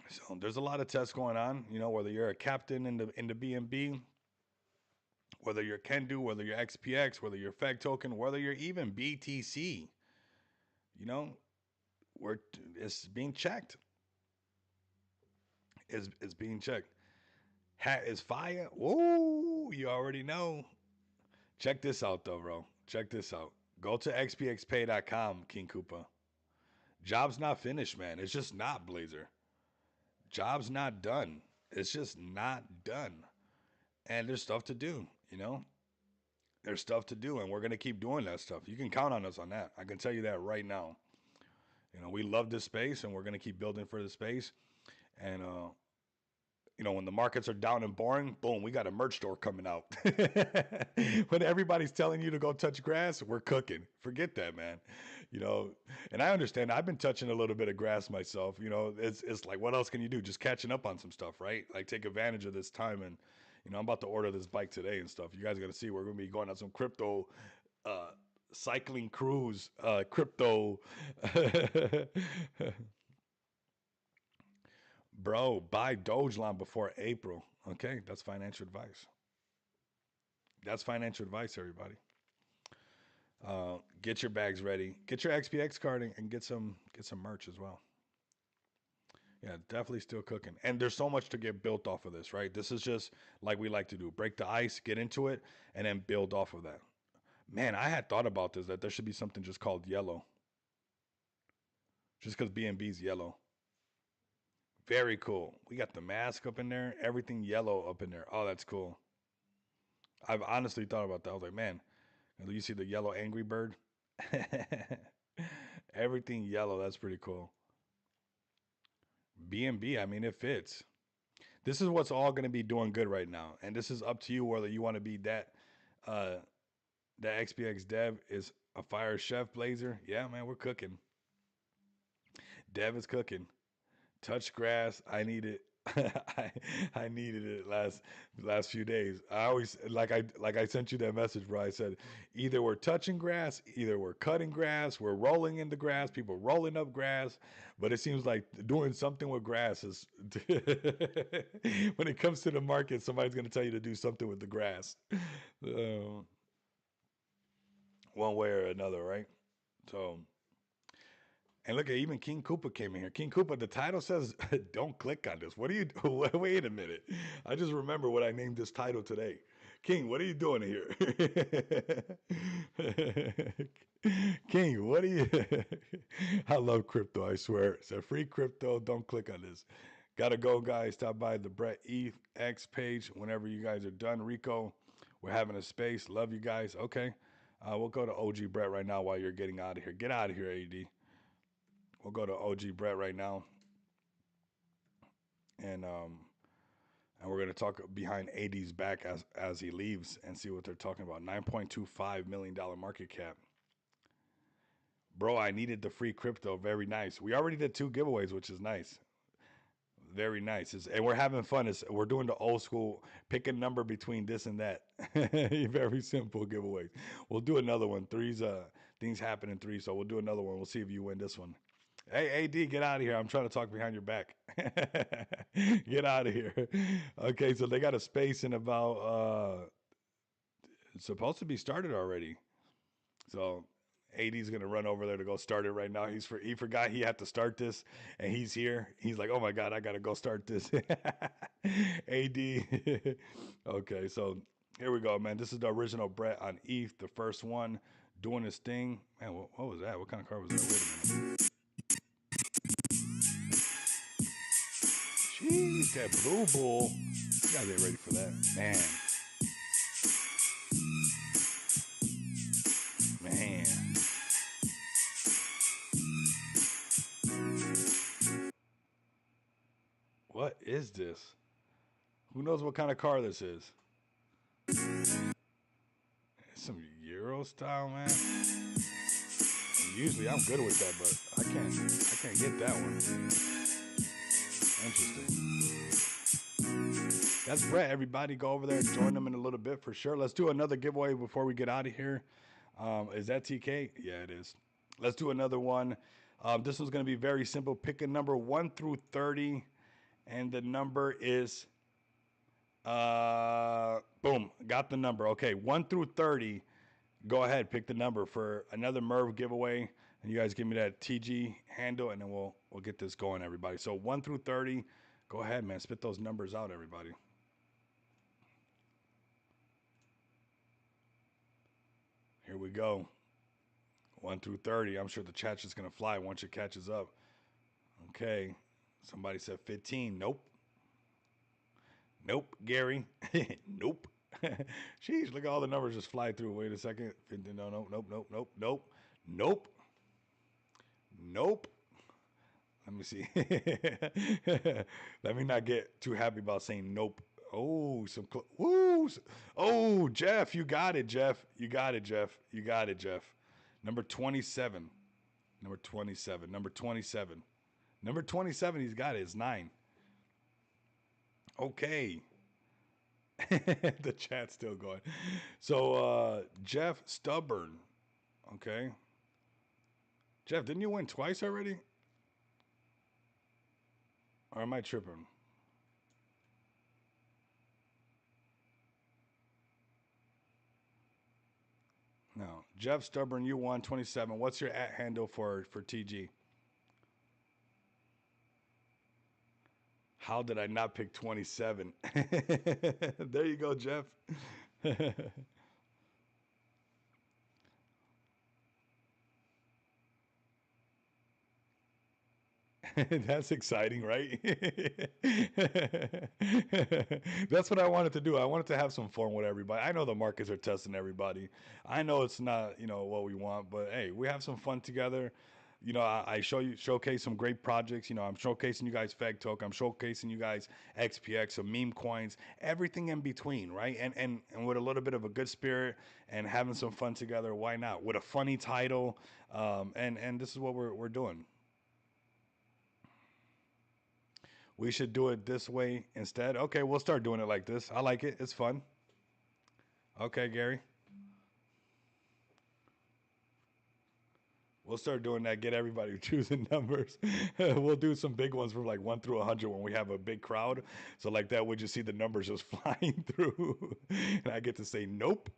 So there's a lot of tests going on. Whether you're a captain in the BNB, whether you're Kendu, whether you're XPX, whether you're Feg Token, whether you're even BTC, you know, we're it's being checked. It's being checked. Hat is fire. Whoa, you already know. Check this out though, bro. Check this out. Go to xpxpay.com, King Koopa. Job's not finished, man. It's just not, Blazer. Job's not done. It's just not done. And there's stuff to do. There's stuff to do, and we're gonna keep doing that stuff. You can count on us on that. I can tell you that right now. We love this space, and we're gonna keep building for the space. And when the markets are down and boring, boom, we got a merch store coming out. When everybody's telling you to go touch grass, we're cooking. Forget that, man. And I understand. I've been touching a little bit of grass myself. It's like, what else can you do? Just catching up on some stuff, right? Like take advantage of this time. And I'm about to order this bike today and stuff. You guys are gonna see we're gonna be going on some crypto cycling cruise, crypto. Bro, buy Dogecoin before April. Okay, that's financial advice. That's financial advice, everybody. Get your bags ready. Get your XPX card and get some merch as well. Yeah, definitely still cooking. And there's so much to get built off of this, right? This is just like we like to do. Break the ice, get into it, and then build off of that. Man, I had thought about this, that there should be something just called yellow. Just because BNB's yellow. Very cool. We got the mask up in there, everything yellow up in there. Oh, that's cool. I've honestly thought about that. I was like, man, you see the yellow Angry Bird? Everything yellow. That's pretty cool. BNB, I mean, it fits. This is what's all going to be doing good right now. And this is up to you whether you want to be uh, that XPX dev is a fire chef blazer. Yeah, man, we're cooking. Dev is cooking. Touch grass. I need it. I I needed it last few days. I always like I sent you that message where I said either we're touching grass, either we're cutting grass, we're rolling into grass, people rolling up grass, but it seems like doing something with grass is when it comes to the market, somebody's going to tell you to do something with the grass, um, one way or another, right? So. And look at even King Koopa came in here. King Koopa, the title says, "Don't click on this." What are you? Wait a minute. I just remember what I named this title today. King, what are you doing here? King, what are you? I love crypto. I swear. It's a free crypto. Don't click on this. Gotta go, guys. Stop by the Brett ETH X page whenever you guys are done. Rico, we're having a space. Love you guys. Okay. We'll go to OG Brett right now while you're getting out of here. Get out of here, AD. We'll go to OG Brett right now, and um, and we're gonna talk behind AD's back as he leaves and see what they're talking about. $9.25 million market cap, bro. I needed the free crypto. Very nice. We already did 2 giveaways, which is nice. Very nice. And we're having fun. We're doing the old school pick a number between this and that. Very simple giveaway. We'll do another one. Things happen in three, so we'll do another one. We'll see if you win this one. Hey, AD, get out of here. I'm trying to talk behind your back. Get out of here. Okay, so they got a space in about it's supposed to be started already. So AD's gonna run over there to go start it right now. He forgot he had to start this, and he's here. He's like, oh my god, I gotta go start this. AD. Okay, so here we go, man. This is the original Brett on ETH, the first one doing his thing. Man, what was that? What kind of car was that? Wait a minute. Jeez, that blue bull. You gotta get ready for that, man. Man. What is this? Who knows what kind of car this is? It's some Euro style, man. Usually I'm good with that, but I can't get that one. Interesting. That's Brett. Everybody go over there and join them in a little bit for sure. Let's do another giveaway before we get out of here. Is that TK? Yeah, it is. Let's do another one. This one's going to be very simple. Pick a number 1 through 30, and the number is boom. Got the number. Okay, 1 through 30. Go ahead, pick the number for another Merv giveaway, and you guys give me that TG handle, and then we'll get this going, everybody. So 1 through 30. Go ahead, man. Spit those numbers out, everybody. Here we go. 1 through 30. I'm sure the chat's just going to fly once it catches up. Okay. Somebody said 15. Nope. Nope, Gary. Nope. Jeez, look at all the numbers just fly through. Wait a second. No, no, nope, nope, nope, nope, nope, nope. Let me see. Let me not get too happy about saying nope. Oh, woo. Oh, Jeff, you got it, Jeff. You got it, Jeff. You got it, Jeff. Number 27. Number 27. Number 27. Number 27, he's got it. It's 9. Okay. The chat's still going. So, Jeff Stubborn. Okay. Jeff, didn't you win twice already? Or am I tripping? No. Jeff Stubborn, you won 27. What's your at handle for TG? How did I not pick 27? There you go, Jeff. That's exciting, right? That's what I wanted to do. I wanted to have some fun with everybody. I know the markets are testing everybody. I know it's not, what we want, but hey, we have some fun together. I showcase some great projects. I'm showcasing you guys FegToken. I'm showcasing you guys XPX, some meme coins, everything in between, right? And with a little bit of a good spirit and having some fun together, why not? With a funny title, and this is what we're doing. We should do it this way instead. Okay, we'll start doing it like this. I like it. It's fun. Okay, Gary. We'll start doing that. Get everybody choosing numbers. We'll do some big ones from like 1 through 100 when we have a big crowd. So like that, we just see the numbers just flying through, and I get to say nope.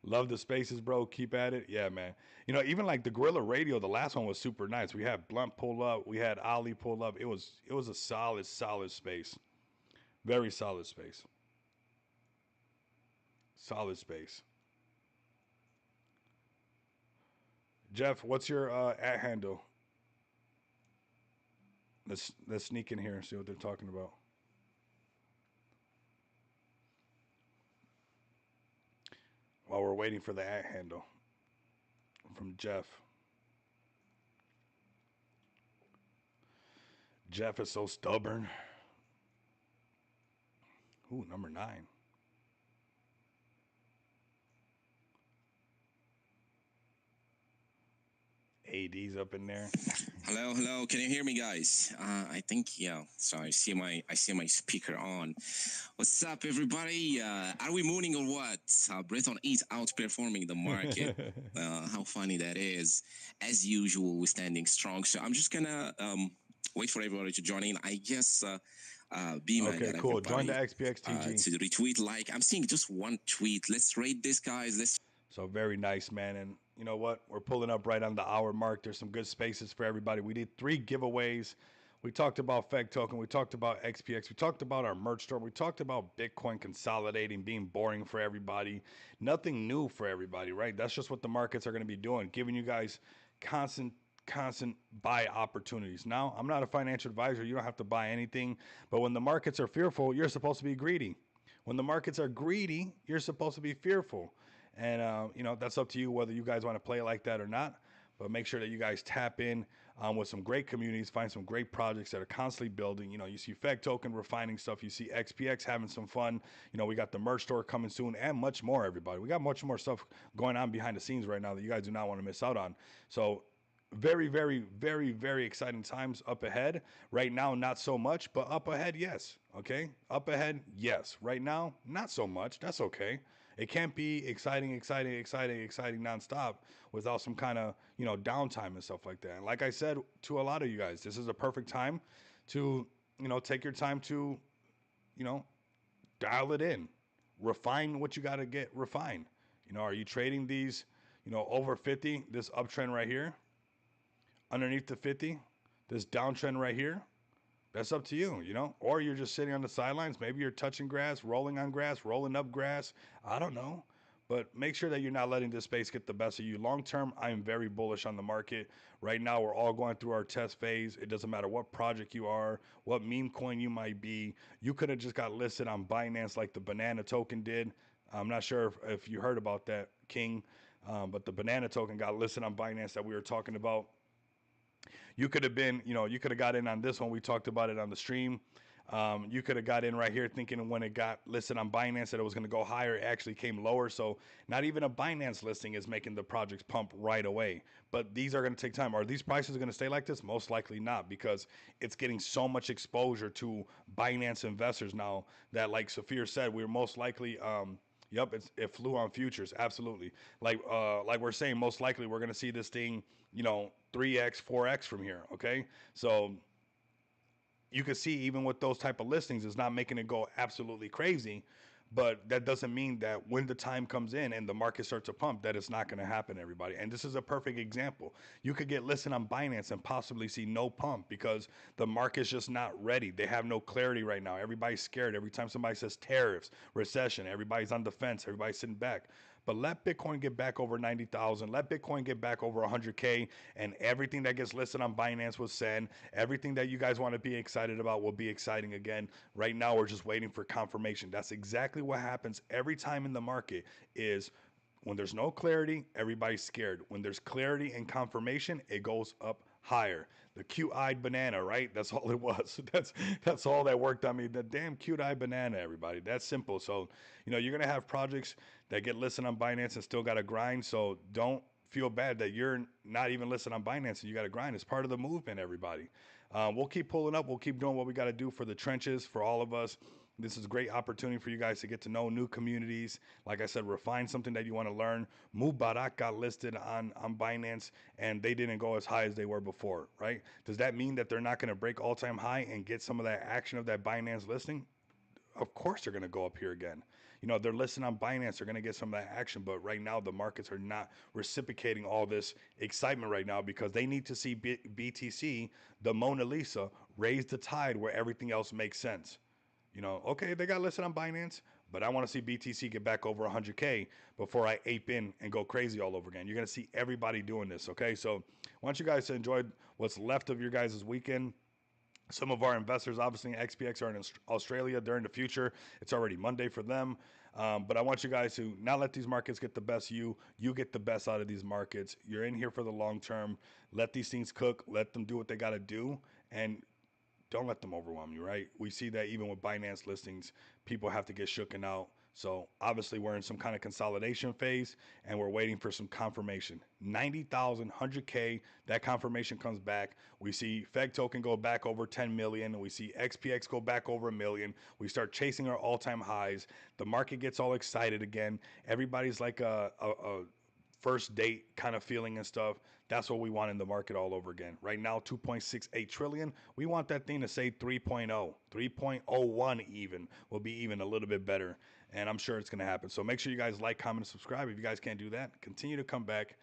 Love the spaces, bro. Keep at it. Yeah, man. You know, even like the Gorilla Radio, the last one was super nice. We had Blunt pull up, we had Ali pull up. It was a solid space. Very solid space. Solid space. Jeff, what's your at handle? Let's sneak in here and see what they're talking about. While we're waiting for the at handle from Jeff. Jeff is so stubborn. Ooh, number 9. AD's up in there. Hello, hello. Can you hear me, guys? I think yeah. So I see my speaker on. What's up, everybody? Are we mooning or what? Breton is outperforming the market. How funny that is. As usual, we're standing strong. So I'm just gonna wait for everybody to join in. I guess B-Man Okay, got cool. Join the everybody XPXTG. to retweet. Like I'm seeing just one tweet. Let's rate this, guys. Let's. So very nice, man. And you know what? We're pulling up right on the hour mark. There's some good spaces for everybody. We did 3 giveaways. We talked about Feg Token. We talked about XPX. We talked about our merch store. We talked about Bitcoin consolidating, being boring for everybody. Nothing new for everybody, right? That's just what the markets are going to be doing, giving you guys constant buy opportunities. Now, I'm not a financial advisor. You don't have to buy anything. But when the markets are fearful, you're supposed to be greedy. When the markets are greedy, you're supposed to be fearful. And, you know, that's up to you whether you guys want to play like that or not. But make sure that you guys tap in with some great communities, find some great projects that are constantly building. You know, you see Feg Token refining stuff. You see XPX having some fun. You know, we got the merch store coming soon and much more, everybody. We got much more stuff going on behind the scenes right now that you guys do not want to miss out on. So very exciting times up ahead. Right now, not so much, but up ahead, yes. Okay, up ahead, yes. Right now, not so much. That's okay. It can't be exciting nonstop without some kind of downtime and stuff like that. And like I said to a lot of you guys, this is a perfect time to take your time to you know dial it in, refine what you got to get refined. Are you trading these over 50, this uptrend right here, underneath the 50, this downtrend right here? That's up to you. Or you're just sitting on the sidelines. Maybe you're touching grass, rolling on grass, rolling up grass. I don't know. But make sure that you're not letting this space get the best of you. Long term, I am very bullish on the market. Right now, we're all going through our test phase. It doesn't matter what project you are, what meme coin you might be. You could have just got listed on Binance like the Banana token did. I'm not sure if you heard about that, King, but the Banana token got listed on Binance that we were talking about. You could have been, you could have got in on this one. We talked about it on the stream. You could have got in right here thinking when it got listed on Binance that it was going to go higher. It actually came lower. So not even a Binance listing is making the projects pump right away. But these are going to take time. Are these prices going to stay like this? Most likely not, because it's getting so much exposure to Binance investors now that, like Saphir said, we're most likely yep, it flew on futures, absolutely. Like we're saying, most likely we're gonna see this thing, 3x, 4x from here. Okay, so you can see even with those type of listings, it's not making it go absolutely crazy, but that doesn't mean that when the time comes in and the market starts to pump, that it's not going to happen, everybody. And this is a perfect example. You could get listed on Binance and possibly see no pump because the market's just not ready. They have no clarity right now. Everybody's scared. Every time somebody says tariffs, recession, everybody's on the fence. Everybody's sitting back. But let Bitcoin get back over 90,000. Let Bitcoin get back over 100K, and everything that gets listed on Binance will send. Everything that you guys want to be excited about will be exciting again. Right now, we're just waiting for confirmation. That's exactly what happens every time in the market. Is when there's no clarity, everybody's scared. When there's clarity and confirmation, it goes up higher. The cute-eyed banana, right? That's all it was. That's all that worked on me. The damn cute-eyed banana, everybody. That's simple. So, you're gonna have projects that get listed on Binance and still got to grind. So don't feel bad that you're not even listed on Binance and you got to grind. It's part of the movement, everybody. We'll keep pulling up. We'll keep doing what we got to do for the trenches, for all of us. This is a great opportunity for you guys to get to know new communities. Like I said, refine something that you want to learn. Mubarak got listed on Binance and they didn't go as high as they were before, right? Does that mean that they're not going to break all-time high and get some of that action of that Binance listing? Of course they're going to go up here again. You know, they're listed on Binance, they're going to get some of that action, but right now the markets are not reciprocating all this excitement right now because they need to see BTC, the Mona Lisa, raise the tide where everything else makes sense. You know, okay, they got listed on Binance, but I want to see BTC get back over 100K before I ape in and go crazy all over again. You're going to see everybody doing this, okay? So I want you guys to enjoy what's left of your guys' weekend. Some of our investors, obviously, in XPX are in Australia. They're in the future. It's already Monday for them. But I want you guys to not let these markets get the best of you. You get the best out of these markets. You're in here for the long term. Let these things cook. Let them do what they got to do. And don't let them overwhelm you, right? We see that even with Binance listings, people have to get shooken out. So obviously we're in some kind of consolidation phase and we're waiting for some confirmation. 90,000, 100K, that confirmation comes back. We see Feg token go back over 10 million. We see XPX go back over a million. We start chasing our all-time highs. The market gets all excited again. Everybody's like a first date kind of feeling and stuff. That's what we want in the market all over again. Right now, 2.68 trillion. We want that thing to say 3.0, 3.01 even will be even a little bit better. And I'm sure it's going to happen. So make sure you guys like, comment, and subscribe. If you guys can't do that, continue to come back